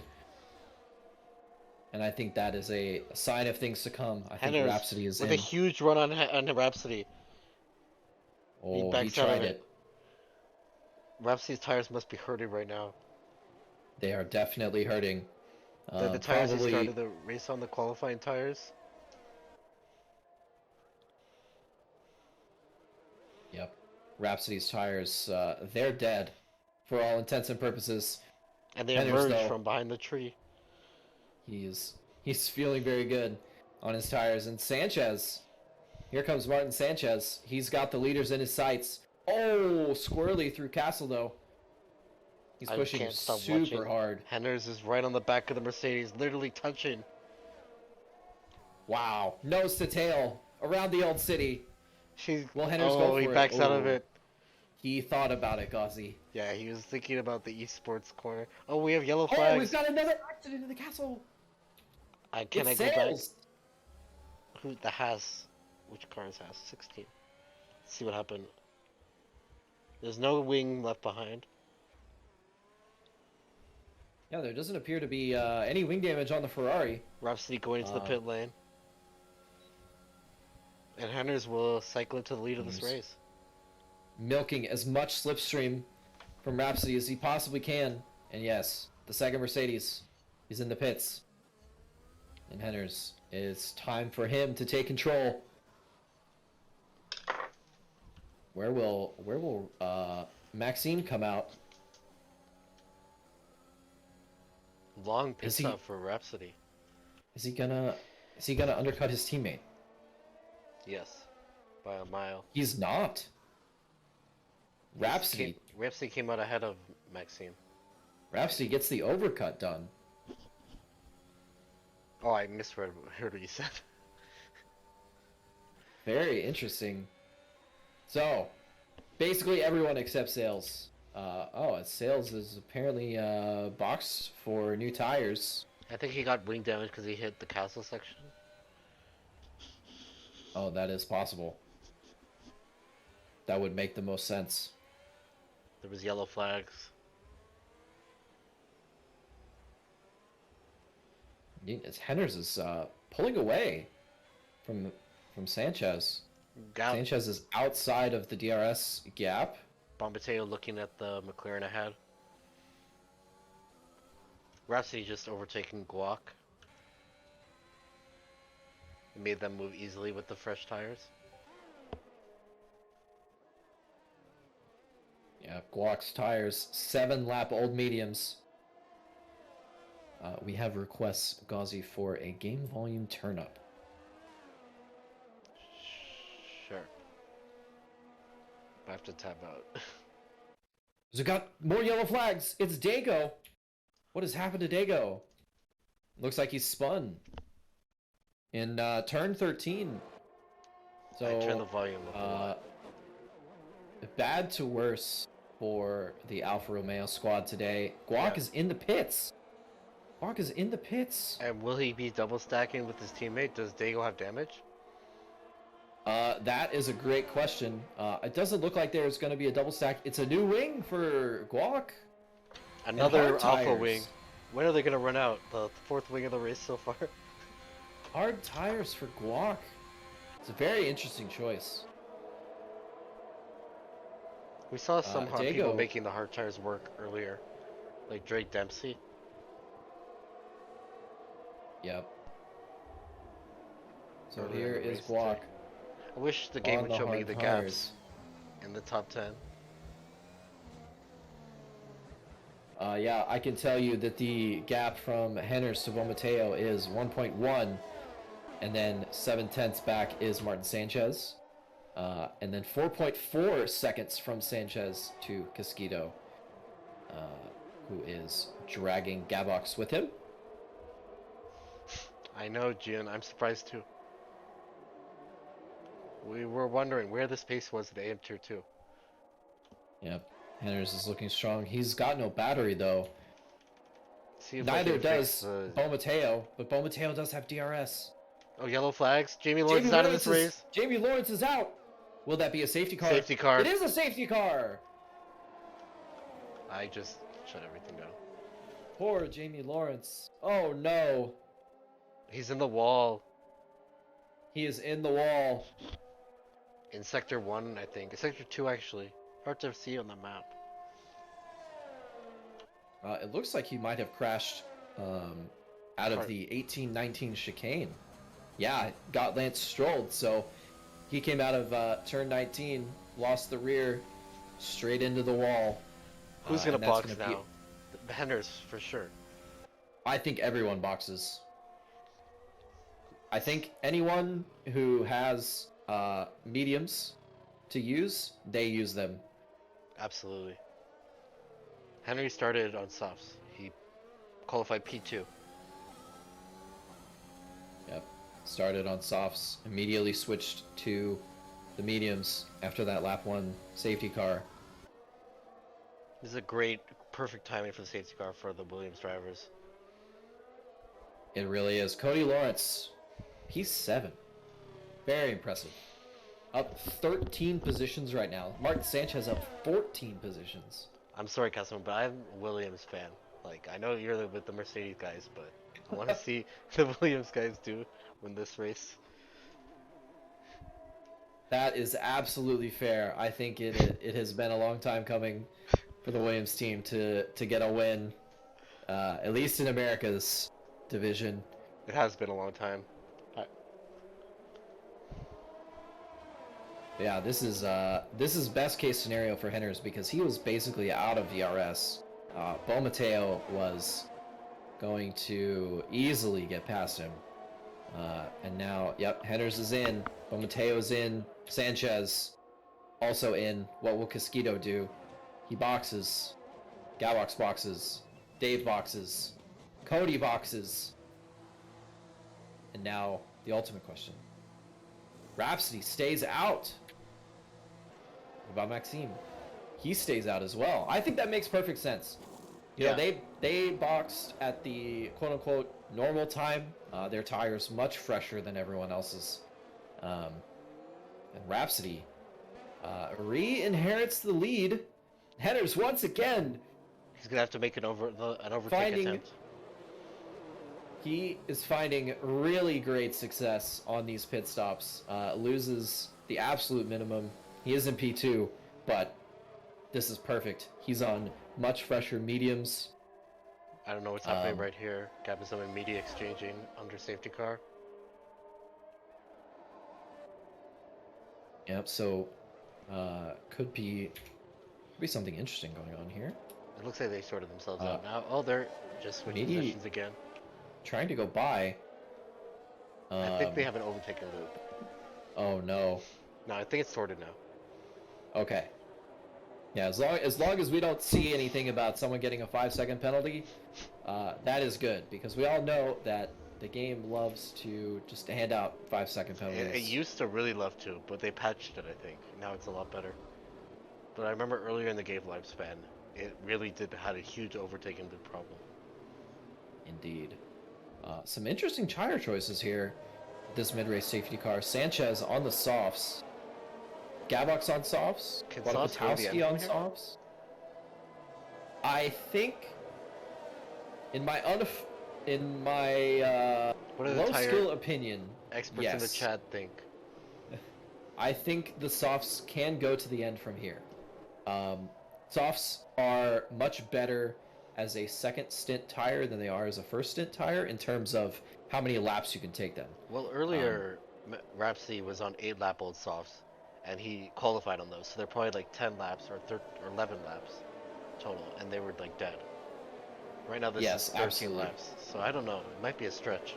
And I think that is a sign of things to come. I think Rhapsody is with in. A huge run on Rhapsody. Oh, he tried it. Rhapsody's tires must be hurting right now. They are definitely hurting. The tires he started the race on, the qualifying tires. Yep. Rhapsody's tires, they're dead for all intents and purposes. And they emerged from behind the tree. He's feeling very good on his tires. And Sanchez, here comes Martin Sanchez. He's got the leaders in his sights. Oh, squirrely through Castle though. He's pushing super hard. Henders is right on the back of the Mercedes, literally touching. Wow, nose to tail around the old city. Will Henders go for it? He backs out of it. He thought about it, Gauzy. Yeah, he was thinking about the esports corner. Oh, we have yellow flags. Oh, we've got another accident in the castle. Can I go back? Who the has? Which car is has? 16. Let's see what happened. There's no wing left behind. Yeah, there doesn't appear to be any wing damage on the Ferrari. Rhapsody going into the pit lane. And Henders will cycle into the lead of this race. Milking as much slipstream from Rhapsody as he possibly can. And yes, the second Mercedes is in the pits. And Henders, it's time for him to take control. Where will Maxime come out? Long pit stop for Rhapsody. Is he gonna undercut his teammate? Yes, by a mile. He's not. Rhapsody came out ahead of Maxime. Rhapsody gets the overcut done. Oh, I misread what you said. Very interesting. So, basically everyone except Sales. Sales is apparently boxed for new tires. I think he got wing damage because he hit the castle section. Oh, that is possible. That would make the most sense. There was yellow flags. Henders is pulling away from Sanchez. Sanchez is outside of the DRS gap. Bombateo looking at the McLaren ahead. Rhapsody just overtaking Guac. It made them move easily with the fresh tires. Yeah, Guac's tires, 7-lap old mediums. We have requests, Gauzy, for a game volume turn-up. Sure. I have to tab out. We got more yellow flags. It's Dago. What has happened to Dago? Looks like he's spun in turn 13. So I turn the volume up a lot. Bad to worse for the Alfa Romeo squad today. Guac is in the pits. Guac is in the pits. And will he be double stacking with his teammate? Does Dago have damage? That is a great question. It doesn't look like there's going to be a double stack. It's a new wing for Guac. Another hard alpha tires. wing. When are they gonna run out? The fourth wing of the race so far. Hard tires for Guac. It's a very interesting choice. We saw some people Diego. making the hard tires work earlier, like Drake Dempsey. Yep. So Earlier in here the is race Guac today. I wish the game on would the show me hard the tires. gaps in the top 10. Yeah, I can tell you that the gap from Henners to Bomateo is 1.1, and then 7/10 back is Martin Sanchez, and then 4.4 seconds from Sanchez to Casquito, who is dragging Gavox with him. I know, Gian. I'm surprised too. We were wondering where this pace was at AM Tier 2. Yep, Henners is looking strong. He's got no battery though. See if I Neither can fix does the... Bomateo, but Bomateo does have DRS. Oh, yellow flags. Jamie Lawrence is out of this race. Jamie Lawrence is out. Will that be a safety car? Safety car. It is a safety car. I just shut everything down. Poor Jamie Lawrence. Oh no. He's in the wall. He is in the wall. In Sector 1, I think. Sector 2, actually. Hard to see on the map. It looks like he might have crashed out of the 18-19 chicane. Yeah, got Lance strolled, so he came out of turn 19, lost the rear, straight into the wall. Who's gonna box gonna now? The Henders, for sure. I think everyone boxes. I think anyone who has mediums to use, they use them. Absolutely. Henry started on softs. He qualified P2. Yep. Started on softs, immediately switched to the mediums after that lap 1 safety car. This is a great, perfect timing for the safety car for the Williams drivers. It really is. Cody Lawrence, P7. Very impressive. Up 13 positions right now. Martin Sanchez up 14 positions. I'm sorry, Casimir, but I'm a Williams fan. Like, I know you're with the Mercedes guys, but I want to see the Williams guys win this race. That is absolutely fair. I think it has been a long time coming for the Williams team to get a win, at least in America's division. It has been a long time. Yeah, this is best case scenario for Henners because he was basically out of DRS. Bo Mateo was going to easily get past him, and now, yep, Henners is in. Bo Mateo is in. Sanchez also in. What will Casquito do? He boxes. Gavox boxes. Dave boxes. Cody boxes. And now the ultimate question. Rhapsody stays out. What about Maxime? He stays out as well. I think that makes perfect sense. You know, they boxed at the quote-unquote normal time. Their tires much fresher than everyone else's. And Rhapsody re-inherits the lead. Henners once again. He's gonna have to make an overtake attempt. He is finding really great success on these pit stops. Loses the absolute minimum. He is in P2, but this is perfect. He's on much fresher mediums. I don't know what's happening right here. Gabizom and Media exchanging under safety car. Yep, so could be something interesting going on here. It looks like they sorted themselves out now. Oh, they're just switching Media positions again. trying to go by. I think they have an overtaken loop. Oh no. No, I think it's sorted now. Okay. Yeah, as long as we don't see anything about someone getting a 5-second penalty, that is good because we all know that the game loves to just hand out 5-second penalties. It used to really love to, but they patched it, I think. Now it's a lot better. But I remember earlier in the game lifespan, it really had a huge overtaking loop problem. Indeed. Some interesting tire choices here. This mid-race safety car. Sanchez on the softs. Gavox on softs. Can softs go the Watowski end on here? softs. I think In my in my What do the low tire skill opinion, experts in the yes, chat think? I think the softs can go to the end from here. Softs are much better as a second stint tire than they are as a first stint tire in terms of how many laps you can take them. Well, earlier Rhapsody was on 8 lap old softs, and he qualified on those. So they're probably like 10 laps or 11 laps total, and they were like dead. Right now this Yes, is 13 absolutely. laps, so I don't know. It might be a stretch.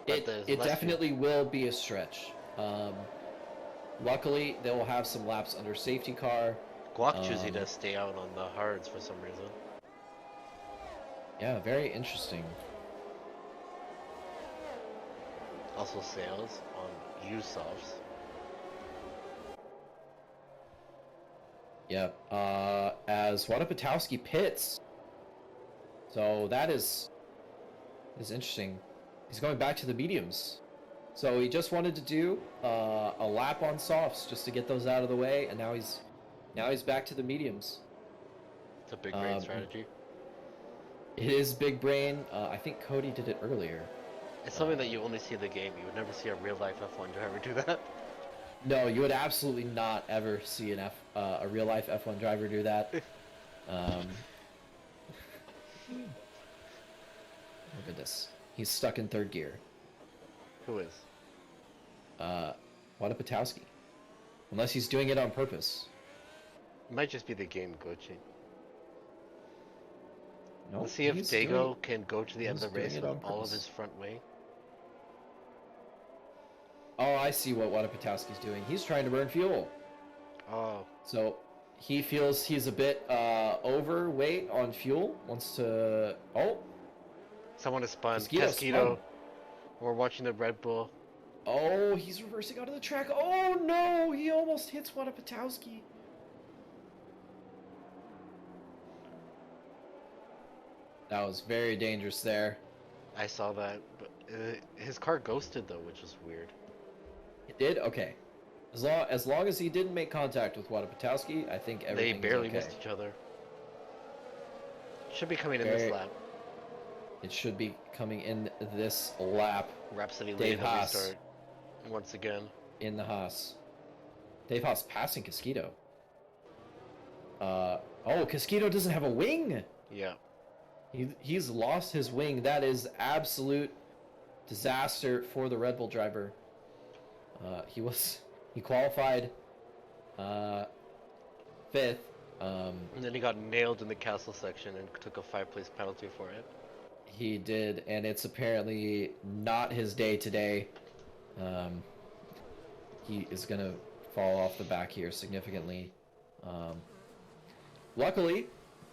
But there's It less definitely will be a stretch. Luckily, they will have some laps under safety car. Guac choosing to stay out on the hards for some reason. Yeah, very interesting. Also sales on used softs. Yep. As Wadapatowski pits. So that is interesting. He's going back to the mediums. So he just wanted to do a lap on softs just to get those out of the way, and now he's back to the mediums. It's a big brain strategy. It is big brain. I think Cody did it earlier. It's something that you only see in the game. You would never see a real life F1 driver do that. No, you would absolutely not ever see a real life F1 driver do that. Oh goodness, he's stuck in third gear. Who is? Wadapatowski. Unless he's doing it on purpose. It might just be the game glitching. No, Let's see if Dago can go to the end of the race with all of his front wing. Oh, I see what Wadapatowski's doing. He's trying to burn fuel. Oh. So he feels he's a bit overweight on fuel. Wants to... Oh. Someone has spun. Casquito. We're watching the Red Bull. Oh, he's reversing onto the track. Oh no, he almost hits Wadapatowski. That was very dangerous there. I saw that, but his car ghosted though, which is weird. It did? Okay. As long as he didn't make contact with Wadapatowski, I think everything They barely okay. missed each other. Should be coming in this lap. It should be coming in this lap. Rhapsody Dave leading the Haas restart once again. in the Haas. Dave Haas passing Casquito. Oh, Casquito doesn't have a wing. Yeah. He's lost his wing. That is absolute disaster for the Red Bull driver. He qualified 5th. And then he got nailed in the castle section and took a 5-place penalty for it. He did, and it's apparently not his day today. He is gonna fall off the back here significantly. Luckily,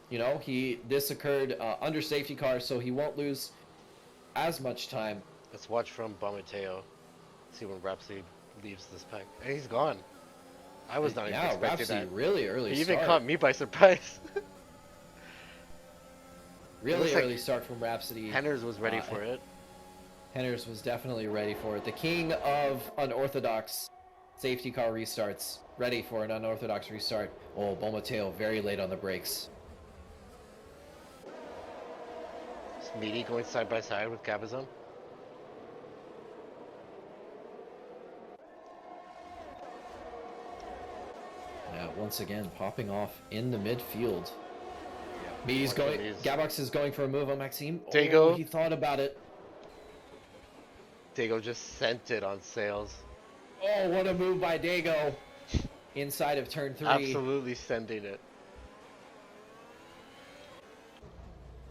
you know, this occurred under safety car, so he won't lose as much time. Let's watch from Mateo. See when Rhapsody leaves this pack. And he's gone. I was not even expecting Rhapsody that. Really early He start. even caught me by surprise. Really early start from Rhapsody. Henners was ready for it. Henners was definitely ready for it. The king of unorthodox safety car restarts. Ready for an unorthodox restart. Oh, Mateo very late on the brakes. Smeedy going side by side with Cabazon. Yeah, once again, popping off in the midfield. Yeah, He's going. Gabox is going for a move on Maxime. Dago. Oh, he thought about it. Dago just sent it on sales. Oh, what a move by Dago. Inside of turn 3. Absolutely sending it.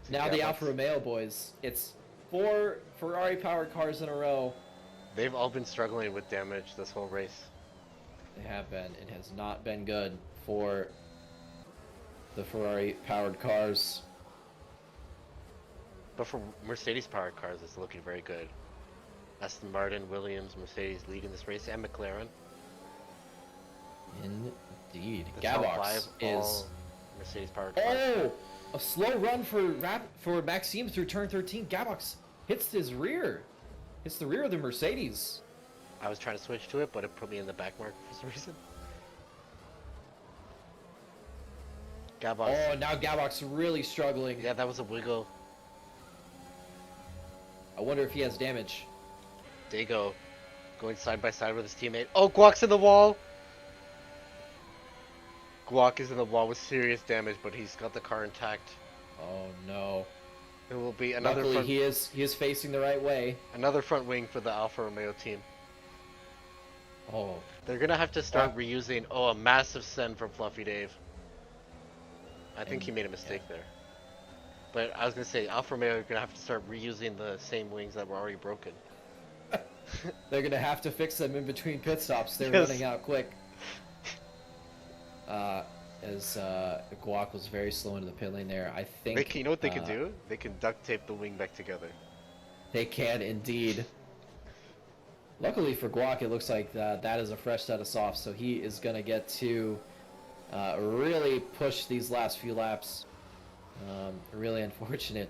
Now the Alfa Romeo boys. It's 4 Ferrari-powered cars in a row. They've all been struggling with damage this whole race. They have been. It has not been good for the Ferrari-powered cars. But for Mercedes-powered cars, it's looking very good. Aston Martin, Williams, Mercedes leading this race, and McLaren. Indeed. The top Gabox 5 is... all Mercedes-powered cars. Oh! A slow run for Maxime through turn 13. Gabox hits his rear. Hits the rear of the Mercedes. I was trying to switch to it, but it put me in the back mark for some reason. Gabox. Oh, now Gabok's really struggling. Yeah, that was a wiggle. I wonder if he has damage. Dago going side by side with his teammate. Oh, Guac's in the wall! Guac is in the wall with serious damage, but he's got the car intact. Oh no. It will be another Luckily, front, he is facing the right way. another front wing for the Alfa Romeo team. Oh, They're gonna have to start reusing. Oh, a massive send from Fluffy Dave. I think he made a mistake there. But I was gonna say, Alfa Romeo are gonna have to start reusing the same wings that were already broken. they're gonna have to fix them in between pit stops. They're Yes. running out quick. As Guac was very slow into the pit lane there. I think You know what they can do? They can duct tape the wing back together. they can indeed. Luckily for Guac, it looks like that is a fresh set of softs, so he is gonna get to really push these last few laps. Really unfortunate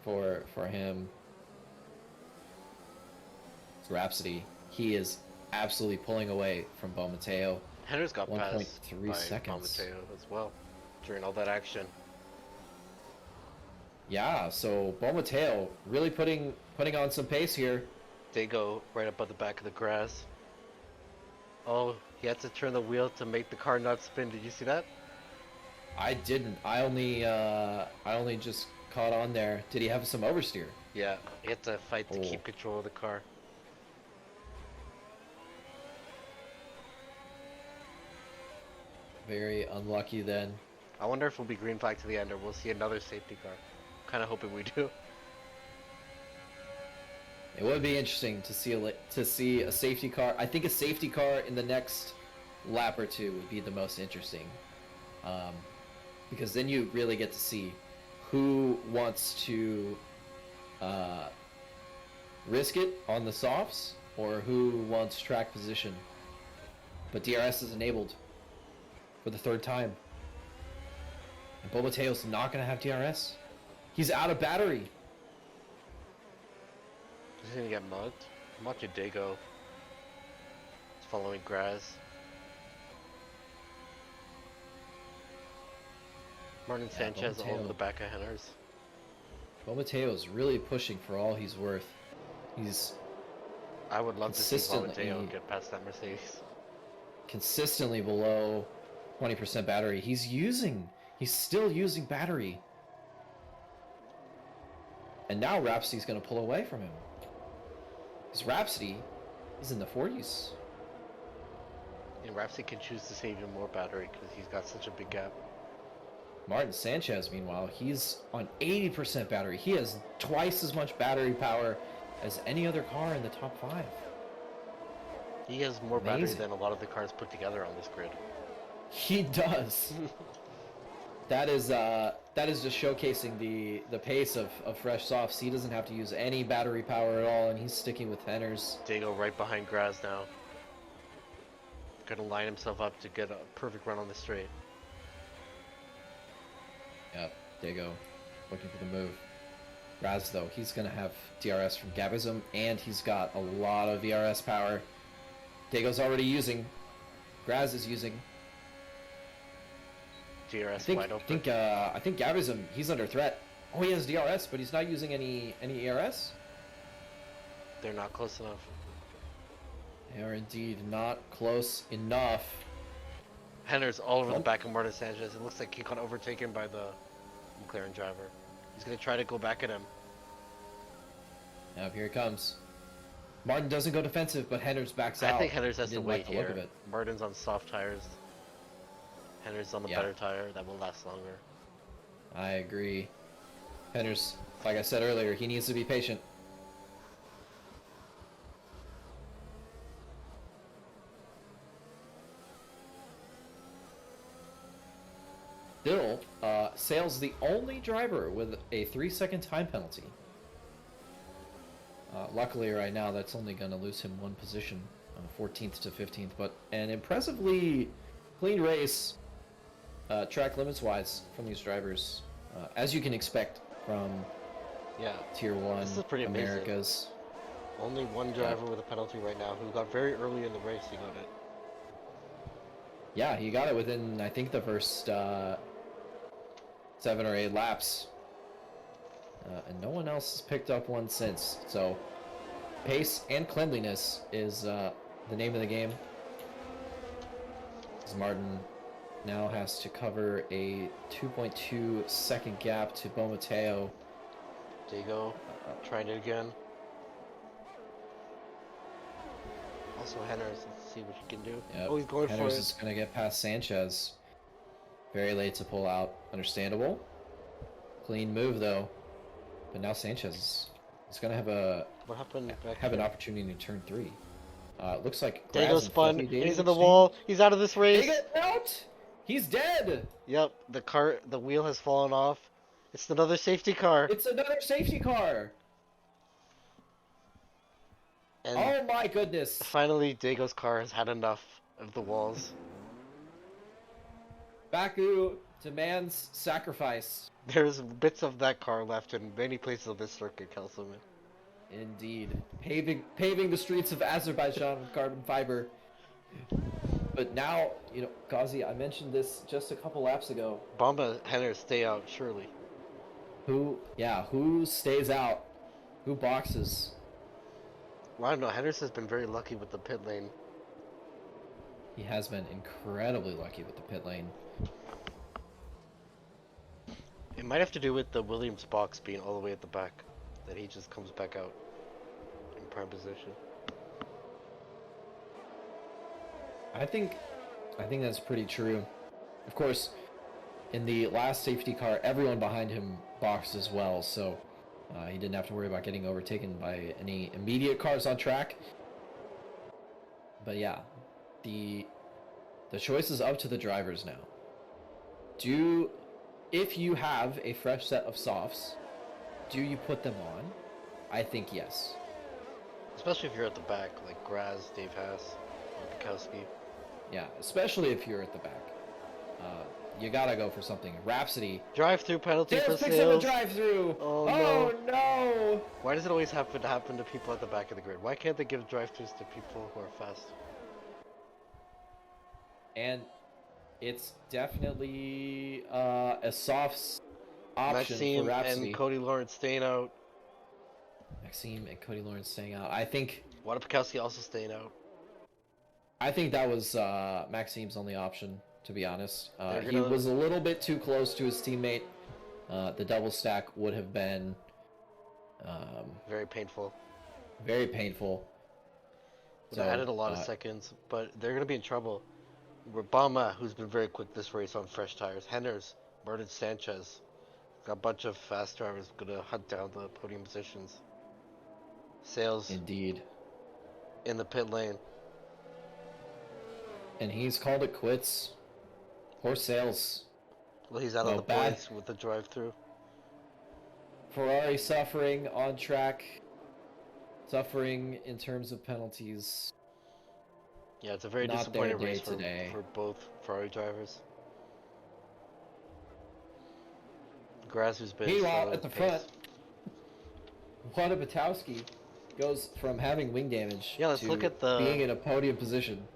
for him. It's Rhapsody. He is absolutely pulling away from Bo Mateo. Hender's got passed 1.3 by seconds. Mateo as well during all that action. Yeah, so Bo Mateo really putting on some pace here. Dago right up at the back of the grass. Oh, he had to turn the wheel to make the car not spin. Did you see that? I didn't. I only just caught on there. Did he have some oversteer? Yeah, he had to fight to Oh. keep control of the car. Very unlucky then. I wonder if we'll be green flag to the end or we'll see another safety car. Kind of hoping we do. It would be interesting to see a safety car. I think a safety car in the next lap or two would be the most interesting, because then you really get to see who wants to risk it on the softs or who wants track position. But DRS is enabled for the third time, and Bo Mateo's not going to have DRS. He's out of battery. He's gonna get mugged. I'm watching Dago. He's following Graz. Martin Sanchez all over the back of Henners. Bo Mateo's really pushing for all he's worth. He's I would love to see consistently- Mateo get past that Mercedes. consistently below 20% battery. He's still using battery. And now Rhapsody's going to pull away from him. Because Rhapsody is in the 40s. And Rhapsody can choose to save even more battery because he's got such a big gap. Martin Sanchez, meanwhile, he's on 80% battery. He has twice as much battery power as any other car in the top 5. He has more battery Amazing. than a lot of the cars put together on this grid. He does. That is just showcasing the pace of fresh softs. He doesn't have to use any battery power at all, and he's sticking with Fenners. Dago right behind Graz now. Gonna line himself up to get a perfect run on the straight. Yep, Dago looking for the move. Raz, though, he's going to have DRS from Gabism, and he's got a lot of DRS power. Dago's already using. Graz is using. DRS I wide open. think Gabism, he's under threat. Oh, he has DRS, but he's not using any ERS? They're not close enough. They are indeed not close enough. Henner's all over the back of Martin Sanchez. It looks like he got overtaken by the McLaren driver. He's gonna try to go back at him. Now here it comes. Martin doesn't go defensive, but Henners backs out. I think Henner's has He to didn't wait like the look here. of it. Martin's on soft tires. Henner's on the Yeah. better tire. That will last longer. I agree. Henners, like I said earlier, he needs to be patient. Still, Sale's the only driver with a 3-second time penalty. Luckily, right now, that's only going to lose him one position, 14th to 15th. But an impressively clean race, track limits-wise, from these drivers, as you can expect from Yeah. Tier 1 This is pretty amazing. Americas. Only one driver with a penalty right now who got very early in the race. He got it. Yeah, he got it within, I think, the first 7 or 8 laps. And no one else has picked up one since. So pace and cleanliness is the name of the game. As Martin now has to cover a 2.2 second gap to Bo Mateo. Dago trying it again. Also Henners, let's see what he can do. Yep. Oh, he's going Henners for it. is going to get past Sanchez. Very late to pull out. Understandable. Clean move, though. But now Sanchez is going to have What happened back an here? opportunity to turn 3. Looks like Dago Graz and spun. Fluffy And Dave he's in the exchange. wall. He's out of this race. Dago out! He's dead! Yep, the wheel has fallen off. It's another safety car. It's another safety car! And Oh my goodness! finally, Dago's car has had enough of the walls. Baku demands sacrifice. There's bits of that car left in many places of this circuit, Councilman. Indeed. Paving the streets of Azerbaijan with carbon fiber. But now, you know, Ghazi, I mentioned this just a couple laps ago. Bomba Henner stay out, surely. Who stays out? Who boxes? Well, I don't know. Henderson has been very lucky with the pit lane. He has been incredibly lucky with the pit lane. It might have to do with the Williams box being all the way at the back, that he just comes back out in prime position. I think that's pretty true. Of course, in the last safety car, everyone behind him boxed as well, so he didn't have to worry about getting overtaken by any immediate cars on track. But yeah, the choice is up to the drivers now. If you have a fresh set of softs, do you put them on? I think yes. Especially if you're at the back, like Graz, Dave Haas, or Bukowski. Yeah, especially if you're at the back. You gotta go for something. Rhapsody. Drive-through penalty for Sales picks up a Sales. drive-through. Oh, No! Why does it always happen to people at the back of the grid? Why can't they give drive-throughs to people who are fast? And it's definitely a soft option Maxime for Rhapsody. and Cody Lawrence staying out. Maxime and Cody Lawrence staying out. I think Wadapikowski also staying out. that was Maxime's only option, to be honest. They're He gonna- was a little bit too close to his teammate. The double stack would have been Very painful. very painful. Would have added a lot of seconds, but they're going to be in trouble. Rabama, who's been very quick this race on fresh tires. Henners, Martin Sanchez. Got a bunch of fast drivers going to hunt down the podium positions. Sales Indeed. in the pit lane. And he's called it quits. Poor Sales. Well, he's out Oh, on the bad. points with the drive-through. Ferrari suffering on track. Suffering in terms of penalties. Yeah, it's a very Not their disappointing day race today. for both Ferrari drivers. Graz, who's been Meanwhile, slow at the pace. front, Wadapikowski goes from having wing damage Yeah, let's to look at the- being in a podium position.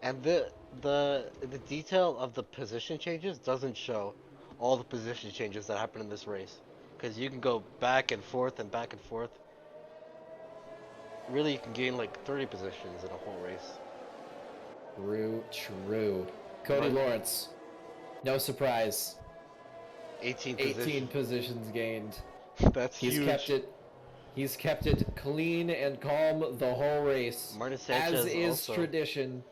And the detail of the position changes doesn't show all the position changes that happen in this race, because you can go back and forth and back and forth. Really, you can gain like 30 positions in a whole race. True. Cody Right. Lawrence, no surprise, 18 18 positions gained. That's He's huge. He's kept it clean and calm the whole race, Martin Sanchez as is also. tradition.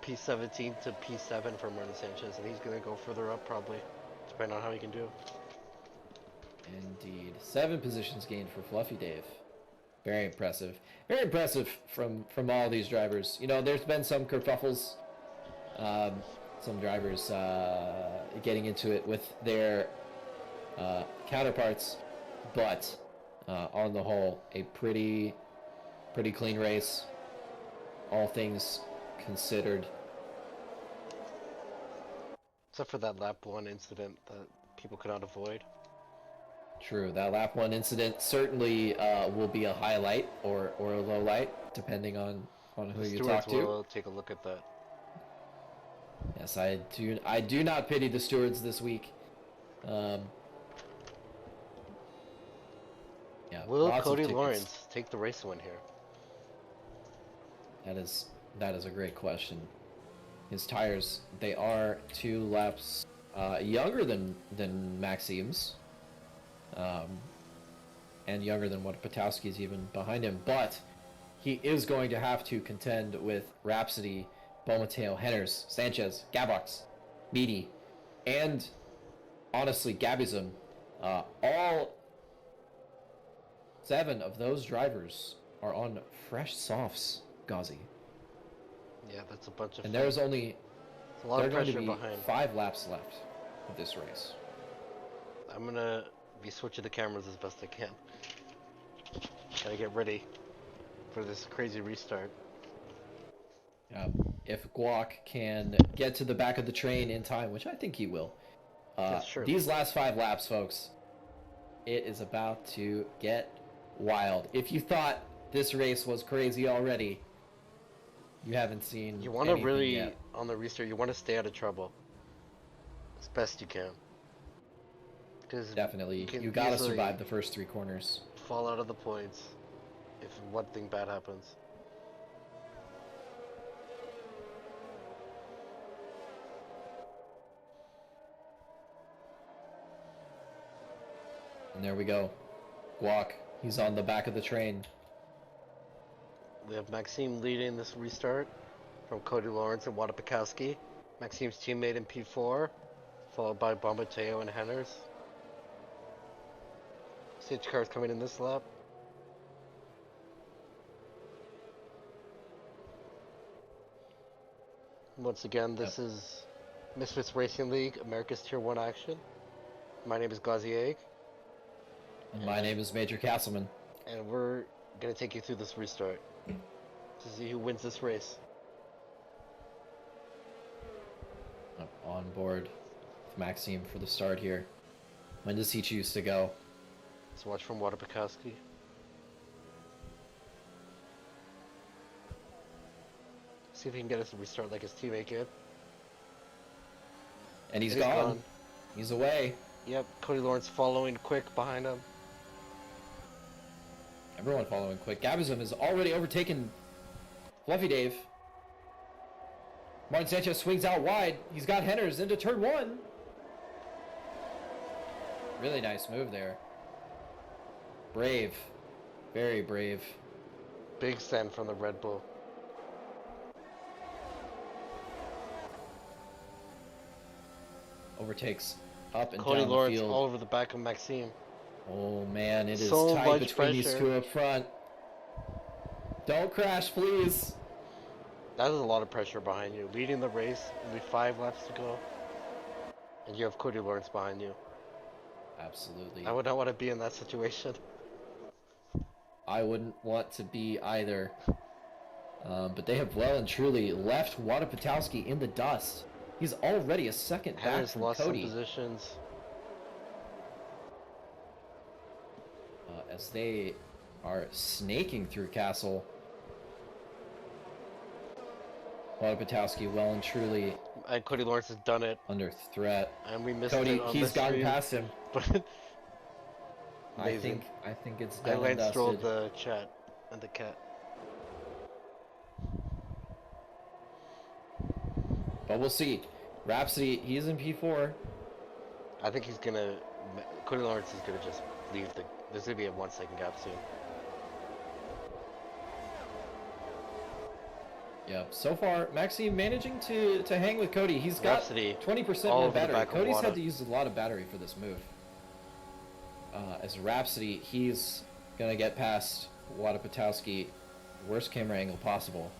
P17 to P7 for Martin Sanchez, and he's gonna go further up probably, depending on how he can do. Indeed, 7 positions gained for Fluffy Dave. Very impressive. Very impressive from all these drivers. You know, there's been some kerfuffles. Some drivers getting into it with their counterparts, but on the whole, a pretty clean race. All things considered. Except for that lap 1 incident that people could not avoid. True, that lap 1 incident certainly will be a highlight or a low light, depending on who The you talk stewards to. will take a look at that. Yes, I do not pity the stewards this week. Um, yeah, Will lots of Cody tickets. Lawrence take the race win here? That is a great question. His tires, they are 2 laps younger than Maxime's, and younger than what Patowski's even behind him. But he is going to have to contend with Rhapsody, Bomateo, Henners, Sanchez, Gabox, Beatty, and honestly Gabizem. All 7 of those drivers are on fresh softs, Ghazi. Yeah, that's a bunch of. And there's only It's a lot there are of going to pressure be behind. 5 laps left of this race. I'm gonna be switching the cameras as best I can. Gotta get ready for this crazy restart. If Guac can get to the back of the train in time, which I think he will, Yes, sure. these last 5 laps, folks, it is about to get wild. If you thought this race was crazy already, you haven't seen You want to anything really, yet. on the restart, you want to stay out of trouble as best you can. Because Definitely, can you gotta easily survive the first 3 corners. fall out of the points if one thing bad happens. And there we go. Guac, he's on the back of the train. We have Maxime leading this restart from Cody Lawrence and Wada Pikowski. Maxime's teammate in P4, followed by Bombateo and Henners. Stage cars coming in this lap. Once again, this is Misfits Racing League, America's Tier 1 action. My name is Gazier, And my name is Major Castleman. and we're going to take you through this restart to see who wins this race. On board with Maxime for the start here. When does he choose to go? Let's watch from Wada Pikowski. See if he can get us to restart like his teammate did. And he's And he's gone. gone. He's away. Yep, Cody Lawrence following quick behind him. Everyone following quick. Gabizem has already overtaken Fluffy Dave. Martin Sanchez swings out wide. He's got Henners into turn 1. Really nice move there. Brave. Very brave. Big send from the Red Bull. Overtakes up and Cody down Lawrence the field. all over the back of Maxime. Oh man, it is So tight much between these pressure. 2 up front. Don't crash, please. That is a lot of pressure behind you. Leading the race, only 5 laps to go. And you have Cody Lawrence behind you. Absolutely. I would not want to be in that situation. I wouldn't want to be either. But they have well and truly left Wada Patowski in the dust. He's already a second back Henners from lost Cody. some positions. As they are snaking through Castle. Wada Patowski well and truly And Cody Lawrence has done it. under threat. And we missed Cody, it on he's the gone stream. past him. But I amazing. think it's I done and Lance dusted. strolled the chat and the cat. But we'll see. Rhapsody, he's in P4. I think he's gonna. Cody Lawrence is gonna just leave the. There's gonna be a 1-second gap soon. Yeah, so far, Maxime managing to hang with Cody. He's got Rhapsody 20% all more over the battery. back of Cody's Wada. had to use a lot of battery for this move. As Rhapsody, he's going to get past Wada Patowski. Worst camera angle possible.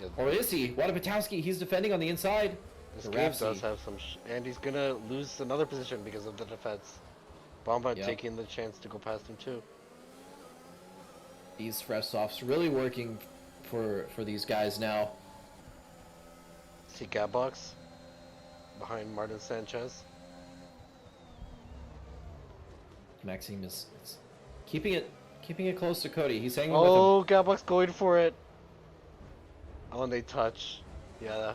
Yeah, Or is he? Wada Patowski, he's defending on the inside. this for game Rhapsody. does have some, and he's gonna lose another position because of the defense. Bomba Yep. taking the chance to go past him too. These fresh softs really working for these guys now. See Gabbox behind Martin Sanchez. Maxime is keeping it close to Cody. He's hanging with him. Oh, Gabbox going for it. Oh, and they touch. Yeah.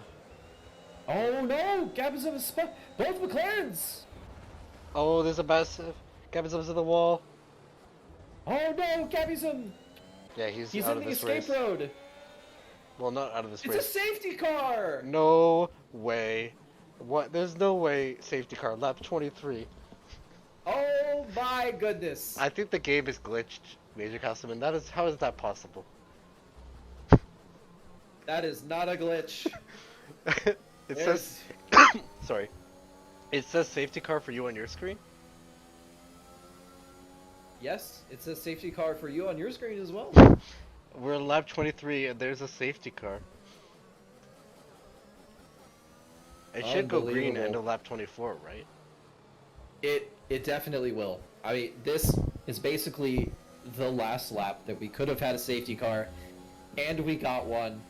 Oh no! Gabizem is spun. Both McLarens! Oh, there's a massive. Gabby's up to the wall. Oh no, Gabby's Yeah, he's he's out in of the this escape race. road. Well, not out of this It's a race. safety car. No way. What? There's no way. Safety car. Lap 23. Oh my goodness. I think the game is glitched, Major Custom, and that is how is that possible? That is not a glitch. It says, There's sorry, it says safety car for you on your screen. yes, it says safety car for you on your screen as well. We're in lap 23 and there's a safety car. It should go green end of lap 24, right? It definitely will. I mean, this is basically the last lap that we could have had a safety car, and we got one.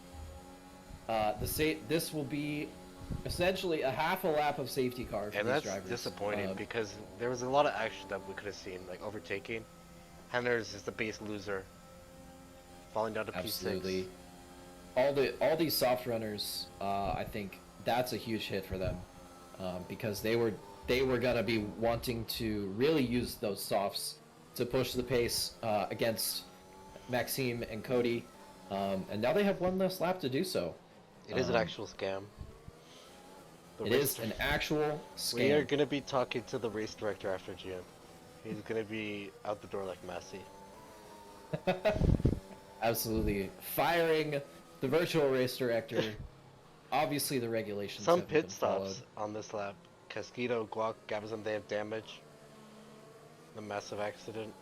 This will be essentially a half a lap of safety car for And these that's drivers. disappointing because there was a lot of action that we could have seen, like overtaking. Henner's is the base loser, falling down to Absolutely. P6. All these soft runners, I think that's a huge hit for them, because they were gonna be wanting to really use those softs to push the pace against Maxime and Cody, and now they have one less lap to do so. It is an actual scam. It is an actual scam. We are gonna be talking to the race director after GM. He's gonna be out the door like Massey. Absolutely. Firing the virtual race director. Obviously the regulations Some haven't been pit followed. stops on this lap. Casquito, Guac, Gabazon, they have damage. The massive accident.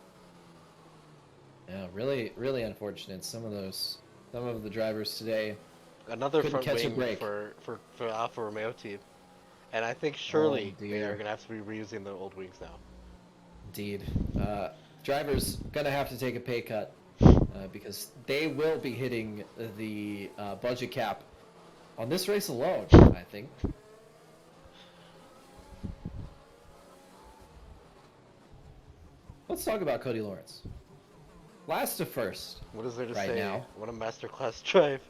Yeah, really unfortunate. Some of the drivers today Another couldn't front catch a wing break. for Alfa Romeo team. And I think surely Oh, they dear. are gonna have to be reusing the old wings now. Indeed. Drivers gonna have to take a pay cut because they will be hitting the budget cap on this race alone, I think. Let's talk about Cody Lawrence. Last to first. What is there to Right say? now. What a masterclass drive.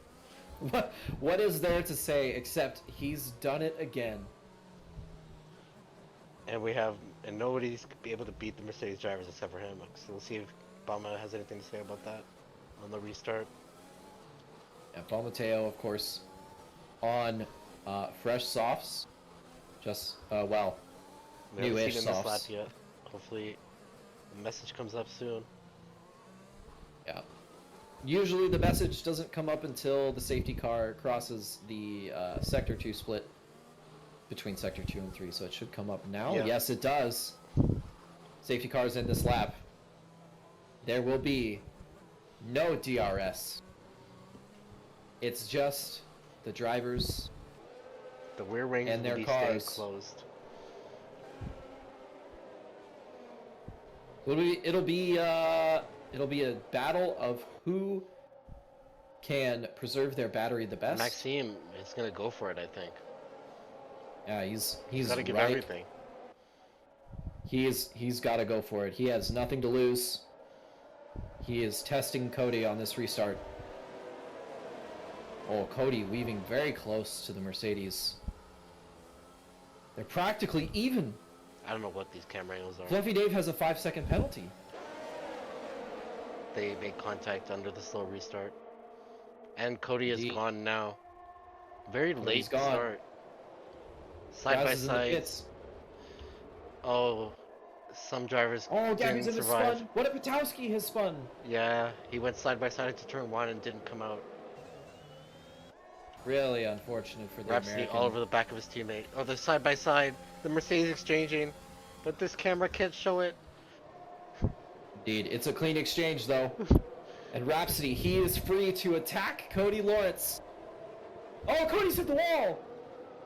What is there to say except he's done it again? And nobody's be able to beat the Mercedes drivers except for him. So we'll see if Bama has anything to say about that on the restart. Yeah, Paul Mateo, of course, on fresh softs. Just, well, We haven't newish seen him this lap softs. yet. Hopefully, the message comes up soon. Yeah. Usually the message doesn't come up until the safety car crosses the Sector 2 split between Sector 2 and 3, so it should come up now. Yeah. Yes, it does. Safety cars in this lap. There will be no DRS. It's just the drivers. The rear wings And will their be staying cars. closed. It'll be a battle of who can preserve their battery the best. Maxime is gonna go for it, I think. Yeah, he's Gotta give right. everything. He's got to go for it. He has nothing to lose. He is testing Cody on this restart. Oh, Cody weaving very close to the Mercedes. They're practically even. I don't know what these camera angles are. Fluffy Dave has a 5-second penalty. They made contact under the slow restart. And Cody is Indeed. gone now. Very Cody's late gone. start. Side by Gaz is in the side. pits. Oh, some drivers Oh, Gabby's didn't in the survive. spun. What if Patowski has spun? Yeah, he went side by side into turn 1 and didn't come out. Really unfortunate for the Rhapsody American. all over the back of his teammate. Oh, they're side by side. The Mercedes exchanging. But this camera can't show it. Indeed, it's a clean exchange though. And Rhapsody, he is free to attack Cody Lawrence. Oh, Cody's hit the wall.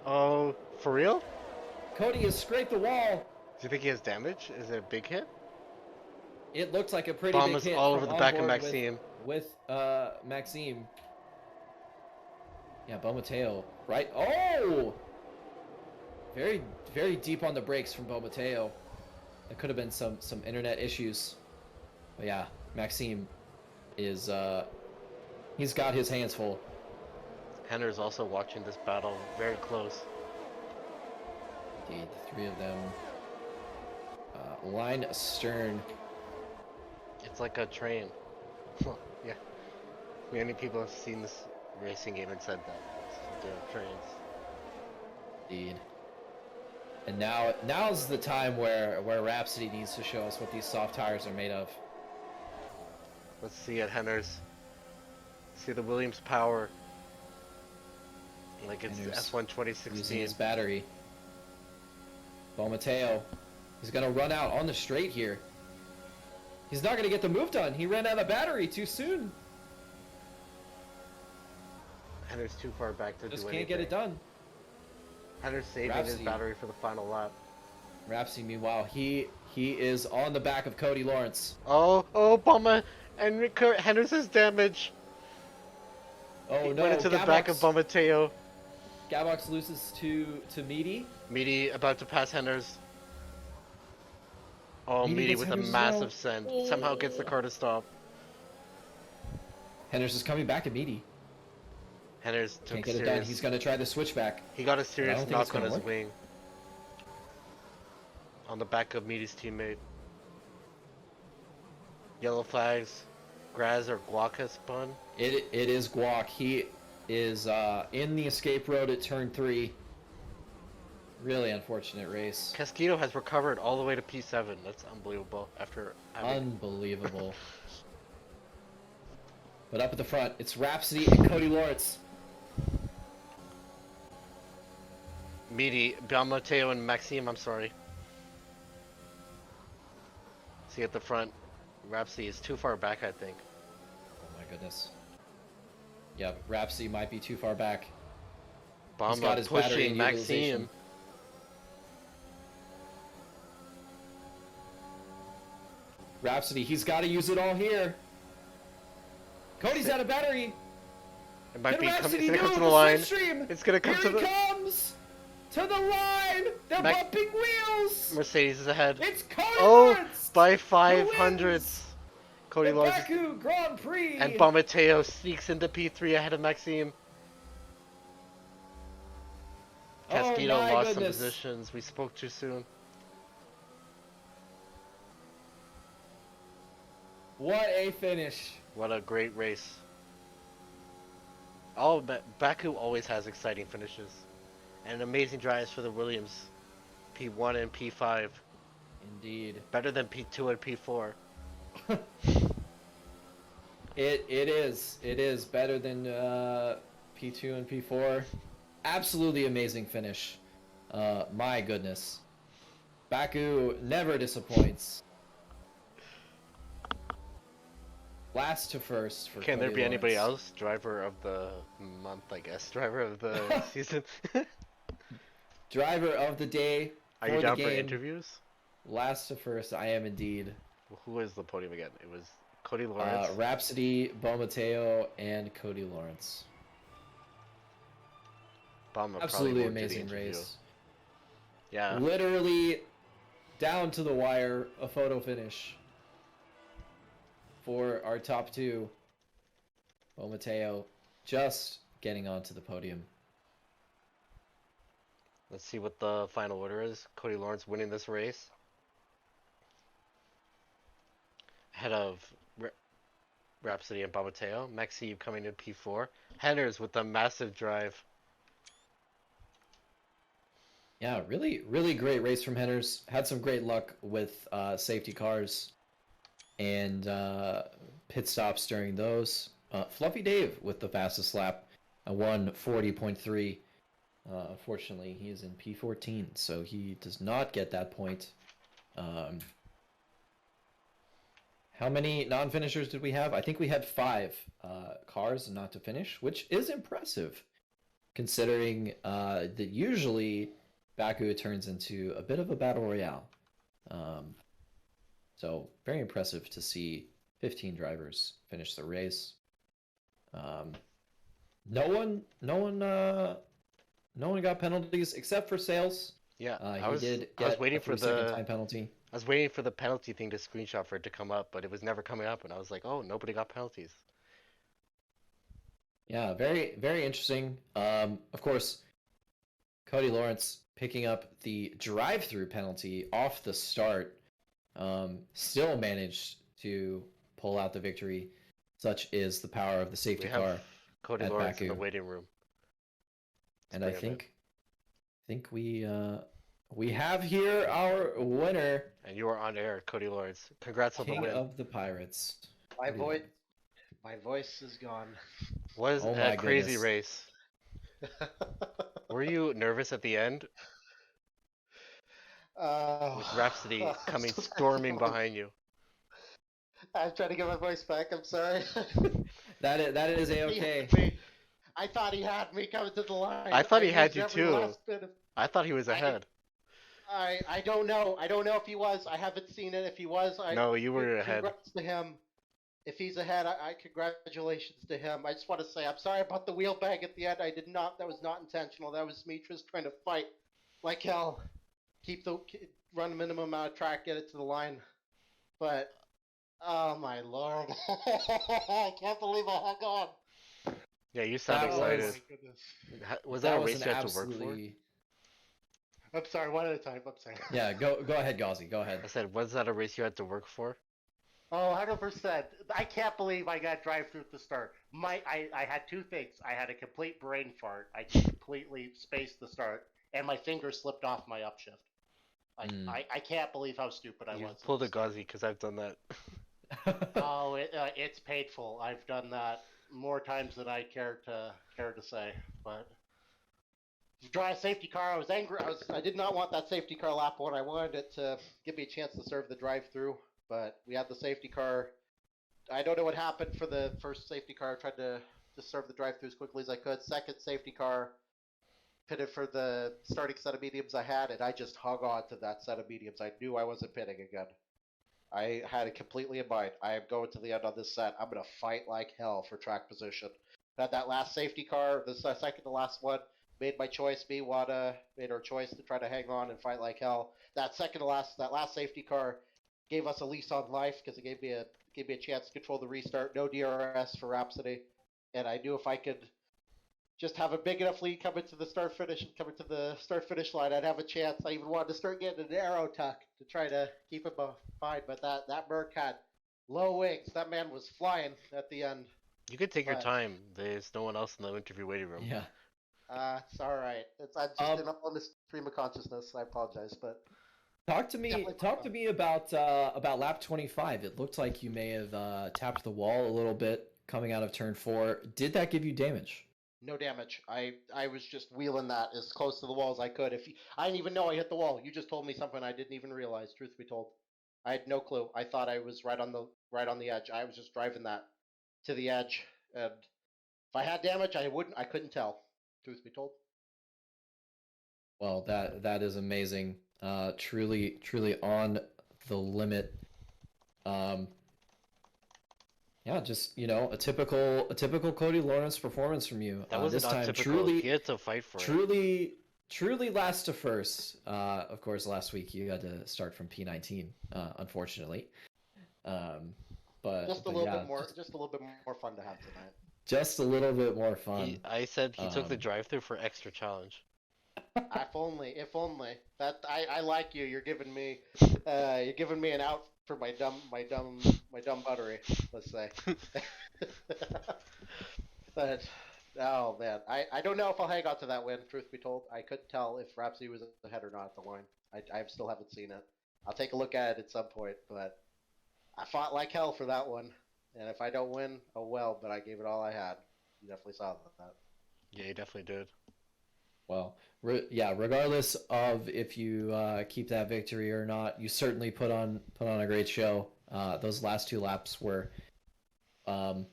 Oh, for real? Cody has scraped the wall. Do you think he has damage? Is it a big hit? It looks like a pretty Bomb big is hit all from over the back of onboard Maxime. with Maxime. Yeah, Bo Mateo, right? Oh! Very deep on the brakes from Bo Mateo. There could have been some internet issues. But yeah, Maxime is he's got his hands full. Henner's also watching this battle very close. Indeed, the three of them. line astern. It's like a train. Yeah. Many people have seen this racing game and said that. It's trains. Indeed. And now's the time where Rhapsody needs to show us what these soft tires are made of. Let's see at Henner's. See the Williams power. Like it's the Henner's S1 2016. Using his battery. Bo Mateo. He's gonna run out on the straight here. He's not gonna get the move done. He ran out of battery too soon. Henner's too far back to Just do can't anything. get it done. Henner's saving Rhapsody. his battery for the final lap. Rhapsody, meanwhile, he is on the back of Cody Lawrence. Oh, Bummer, and Henner's has damage. Oh He no! went into the back of Bomateo. Gabox loses to Meaty. Meaty about to pass Henner's. Oh, Meaty Meaty gets with a Henner's massive as send. well. Somehow gets the car to stop. Hender's is coming back at Meaty. Henner's took Can't get it serious. done. He's gonna try the switchback. He got a I serious don't think it's knock on gonna his work. wing. On the back of Meaty's teammate. Yellow flags. Graz or Guac has spun. It is Guac. He is in the escape road at turn 3. Really unfortunate race. Casquito has recovered all the way to P7. That's unbelievable after having... Unbelievable. But up at the front, it's Rhapsody and Cody Lawrence. Meaty, Mateo and Maxime, I'm sorry. See at the front, Rhapsody is too far back, I think. Oh my goodness. Yep, Rhapsody might be too far back. He's got Bama his battery pushing in Maxime. utilization. Rhapsody, he's got to use it all here. Cody's out of battery. It might Can be Rhapsody it's gonna come to move the line. slipstream? It's gonna come Here to he the comes to the line. They're bumping wheels. Mercedes is ahead. It's Cody Oh, Lawrence. by who 500s. wins Cody the Lawrence Baku Grand Prix. and Mateo sneaks into P3 ahead of Maxime. Oh, Casquito my lost some goodness. positions. We spoke too soon. What a finish. What a great race. Baku always has exciting finishes. And amazing drives for the Williams. P1 and P5. Indeed. Better than P2 and P4. It is better than P2 and P4. Absolutely amazing finish. My goodness. Baku never disappoints. Last to first for Can there Cody be anybody Lawrence. else? Driver of the month, I guess. Driver of the season. Driver of the day. Are for you the down for game. interviews? Last to first, I am indeed. Who is the podium again? It was Cody Lawrence. Rhapsody, Bo Mateo, and Cody Lawrence. Bama Absolutely probably won't do the amazing interview. race. Yeah. Literally down to the wire, a photo finish for our top 2. Bo Mateo just getting onto the podium. Let's see what the final order is. Cody Lawrence winning this race. Ahead of Rhapsody and Bamateo. Maxime coming in P4. Henners with a massive drive. Yeah, really great race from Henners. Had some great luck with safety cars and pit stops during those. Fluffy Dave with the fastest lap, a 1:40.3. Unfortunately, he is in P14, so he does not get that point. How many non-finishers did we have? I think we had 5 cars not to finish, which is impressive, considering that usually Baku turns into a bit of a battle royale. So very impressive to see 15 drivers finish the race. No one got penalties except for Sales. Yeah, He did I was get waiting a for 3-second the time penalty. I was waiting for the penalty thing to screenshot for it to come up, but it was never coming up, and I was like, oh, nobody got penalties. Yeah, very interesting. Of course, Cody Lawrence picking up the drive-through penalty off the start. still managed to pull out the victory. Such is the power of the We safety have car Cody at Lawrence in the Baku. waiting room. Let's And I bring him in. think we have here our winner, And you are on air, Cody Lawrence. Congrats on the King win. of the Pirates. My Cody voice, Lawrence. my voice is gone. Was Oh a my crazy goodness. race. Were you nervous at the end with Rhapsody I'm coming so storming sorry. behind you? I'm trying to get my voice back. I'm sorry. That is He a-okay. had me. I thought he had me coming to the line. I thought he had used you every too. last bit of. I thought he was ahead. I don't know. I don't know if he was. I haven't seen it. If he was, No, you were ahead. congrats to him. If he's ahead, I congratulations to him. I just want to say I'm sorry about the wheel bag at the end. I did not. That was not intentional. That was me just trying to fight like hell, run a minimum amount of track, get it to the line. But oh my lord, I can't believe I hung on. Yeah, you sound That excited. Oh my goodness. Was that a was race an you had to work for? absolutely. I'm sorry. One at a time. I'm sorry. Yeah, go ahead, Gauzy. Go ahead. I said, was that a race you had to work for? Oh, 100%. I can't believe I got drive through at the start. I had two things. I had a complete brain fart. I completely spaced the start, and my finger slipped off my upshift. I can't believe how stupid I You was. pulled a Gauzy because I've done that. Oh, it's painful. I've done that more times than I care to say. But dry safety car. I was angry. I did not want that safety car lap one. I wanted it to give me a chance to serve the drive-through, but we had the safety car. I don't know what happened for the first safety car. I tried to serve the drive-through as quickly as I could. Second safety car pitted for the starting set of mediums I had, and I just hung on to that set of mediums. I knew I wasn't pitting again. I had it completely in mind. I am going to the end on this set. I'm going to fight like hell for track position. Had that last safety car, the second to last one, made my choice. Wada made her choice to try to hang on and fight like hell. That last safety car gave us a lease on life because it gave me a chance to control the restart. No DRS for Rhapsody, and I knew if I could just have a big enough lead coming to the start finish line, I'd have a chance. I even wanted to start getting an arrow tuck to try to keep him behind, but that Merc had low wings. That man was flying at the end. You could take your time. There's no one else in the interview waiting room. Yeah. It's all right. I'm just in the stream of consciousness. I apologize, but Talk to me about lap 25. It looked like you may have tapped the wall a little bit coming out of turn 4. Did that give you damage? no damage. I was just wheeling that as close to the wall as I could. I didn't even know I hit the wall. You just told me something I didn't even realize. Truth be told, I had no clue. I thought I was right on the edge. I was just driving that to the edge, and if I had damage, I couldn't tell. Truth be told. Well, that is amazing. Truly on the limit. Yeah, just a typical Cody Lawrence performance from you. That was this not time typical. He had to fight for it. Truly last to first. Of course, last week you had to start from P19, unfortunately. But just a little bit more fun to have tonight. Just a little bit more fun. I said he took the drive-through for extra challenge. If only. That I like you. You're giving me an out for my dumb buttery. Let's say. But oh man, I don't know if I'll hang on to that win. Truth be told, I couldn't tell if Rhapsody was ahead or not at the line. I still haven't seen it. I'll take a look at it at some point, but I fought like hell for that one. And if I don't win, oh well. But I gave it all I had. You definitely saw that. Yeah, he definitely did. Well, regardless of if you keep that victory or not, you certainly put on a great show. Those last 2 laps were some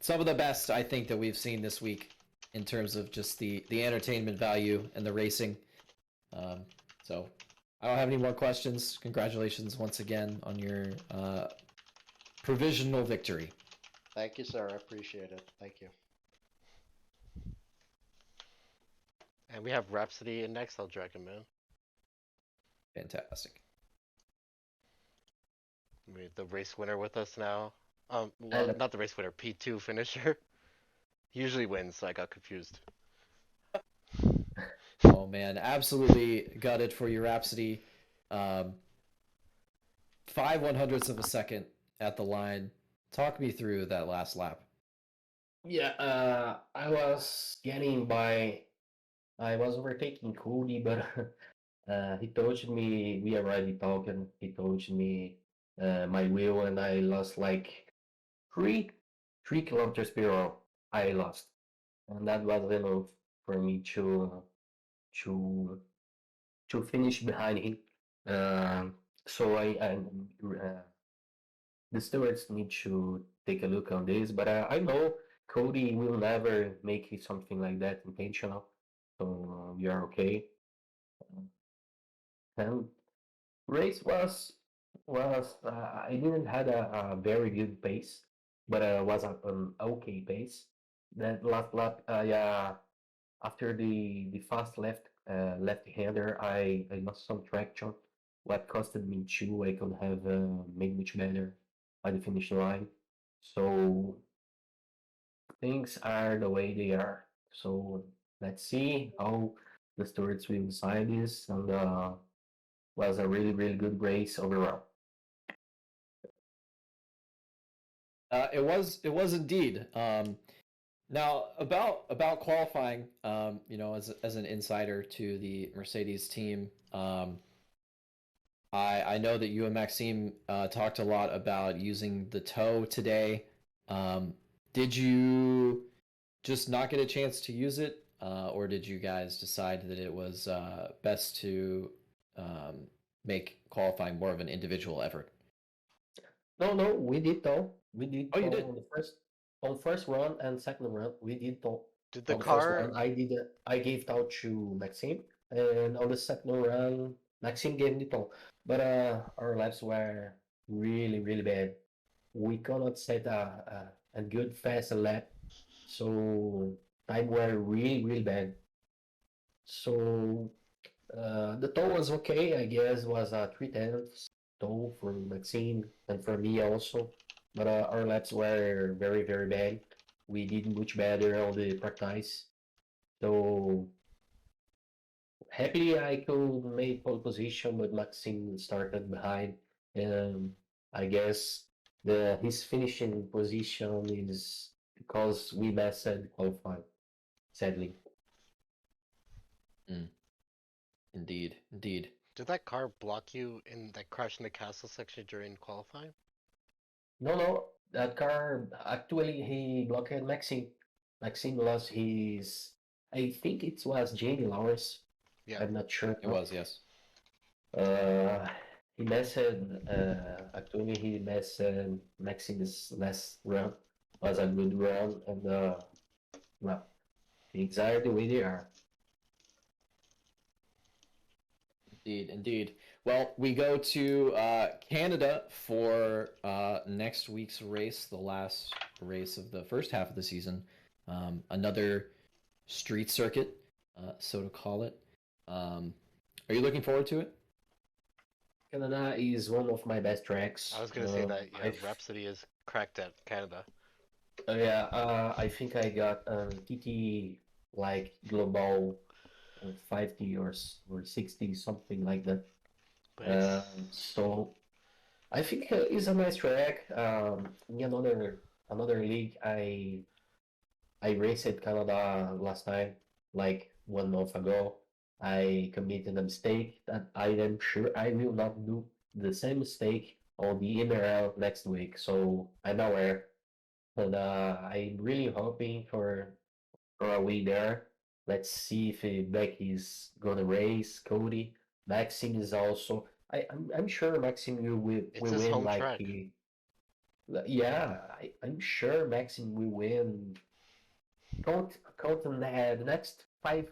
of the best I think that we've seen this week in terms of just the entertainment value and the racing. So I don't have any more questions. Congratulations once again on your provisional victory. Thank you, sir. I appreciate it. Thank you. And we have Rhapsody in next. I'll drag him in. Fantastic. We have the race winner with us now. Well, not the race winner, P2 finisher. He usually wins, so I got confused. Oh man, absolutely gutted for your Rhapsody. 5/100ths of a second at the line. Talk me through that last lap. Yeah, I was getting by. I was overtaking Cody, but he told me we already talking. He told me my wheel, and I lost like three 3 kilometers per hour. I lost, and that was enough for me to to finish behind him. So the stewards need to take a look on this, but I know Cody will never make it something like that intentional. So we are okay. And race was I didn't had a very good pace, but was an okay pace. That last lap, yeah, after the fast left-hander, I lost some traction. What costed me two, I could have made much better by the finish line. So things are the way they are. So let's see how the stewards will decide this, and was a really good race overall. It was indeed. Now about qualifying, as an insider to the Mercedes team, I know that you and Maxime talked a lot about using the toe today. Did you just not get a chance to use it, or did you guys decide that it was best to make qualifying more of an individual effort? No, we did though. We did Oh, you though did? on first run and second run. We did though. Did the On first car? run, I gave out to Maxime, and on the second run, Maxime gave the tow. But our laps were really bad. We cannot set a good fast lap, so time were really bad. So the tow was okay, I guess. Was 3/10 tow for Maxime and for me also. But our laps were very bad. We did much better on the practice. So happily I could make pole position, but Maxime started behind. And I guess the his finishing position is because we messed qualified, sadly. Indeed. Did that car block you in that crash in the castle section during qualifying? No, that car actually he blocked Maxime. Maxime lost his. I think it was Jamie Lawrence. Yeah. I'm not sure. It was, yes. Uh, he messed. Actually, he messed Maxime's last run. Was a good run, and well, things are the way they are. Indeed. Well, we go to Canada for next week's race, the last race of the first half of the season. Another street circuit, so to call it. Are you looking forward to it? Canada is one of my best tracks. I was gonna say that. Yeah, I've- Rhapsody is cracked at Canada. Yeah, I think I got TT like global 50 or 60, something like that. But it's, So I think it's a nice track. In another league, I raced Canada last time, like 1 month ago. I committed a mistake that I am sure I will not do the same mistake on the MRL next week. So I'm aware, and I'm really hoping for a way there. Let's see if Beck is gonna race Cody. Maxim is also. I'm sure Maxim it's will his win home like track. yeah, I'm sure Maxim will win. Count on the next five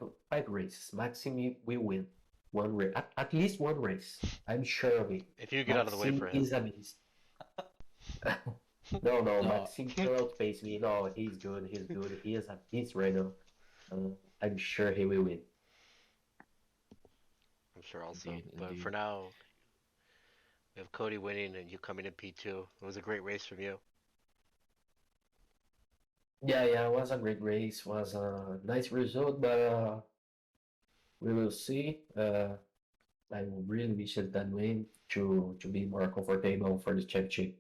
races. Maxim will win one race, at least one race. I'm sure of it. If you get out of the way Maxim for him. is a beast. No, No. Maxim can outpace me. No, he's good. He's good. He is a beast right now. I'm sure he will win. I'm sure also. Indeed, But indeed. for now, we have Cody winning and you coming in P2. It was a great race from you. Yeah, it was a great race. Was a nice result, but we will see. I really wish it that way to be more comfortable for the championship.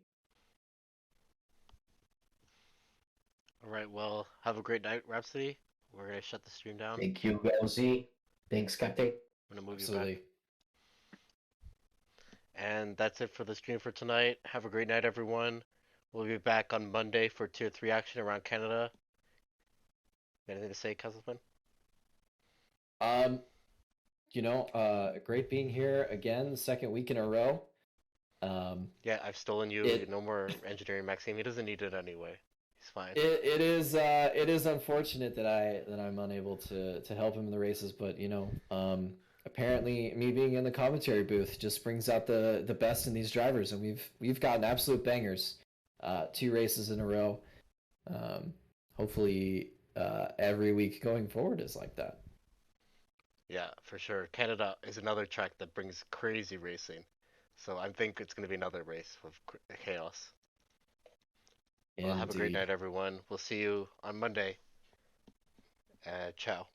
All right, well, have a great night, Rhapsody. We're gonna shut the stream down. Thank you, Gauzy. Thanks, Captain. I'm gonna move you back. Absolutely. And that's it for the stream for tonight. Have a great night, everyone. We'll be back on Monday for Tier 3 action around Canada. Anything to say, Cousin? Um, great being here again, second week in a row. Yeah, I've stolen you. It- No more engineering, Maxime. He doesn't need it anyway. He's fine. it is unfortunate that I'm unable to help him in the races, but apparently me being in the commentary booth just brings out the best in these drivers, and we've gotten absolute bangers, 2 races in a row. Hopefully, every week going forward is like that. Yeah, for sure. Canada is another track that brings crazy racing. So I think it's going to be another race with chaos. Well, have a great Indeed. night, everyone. We'll see you on Monday. Ciao.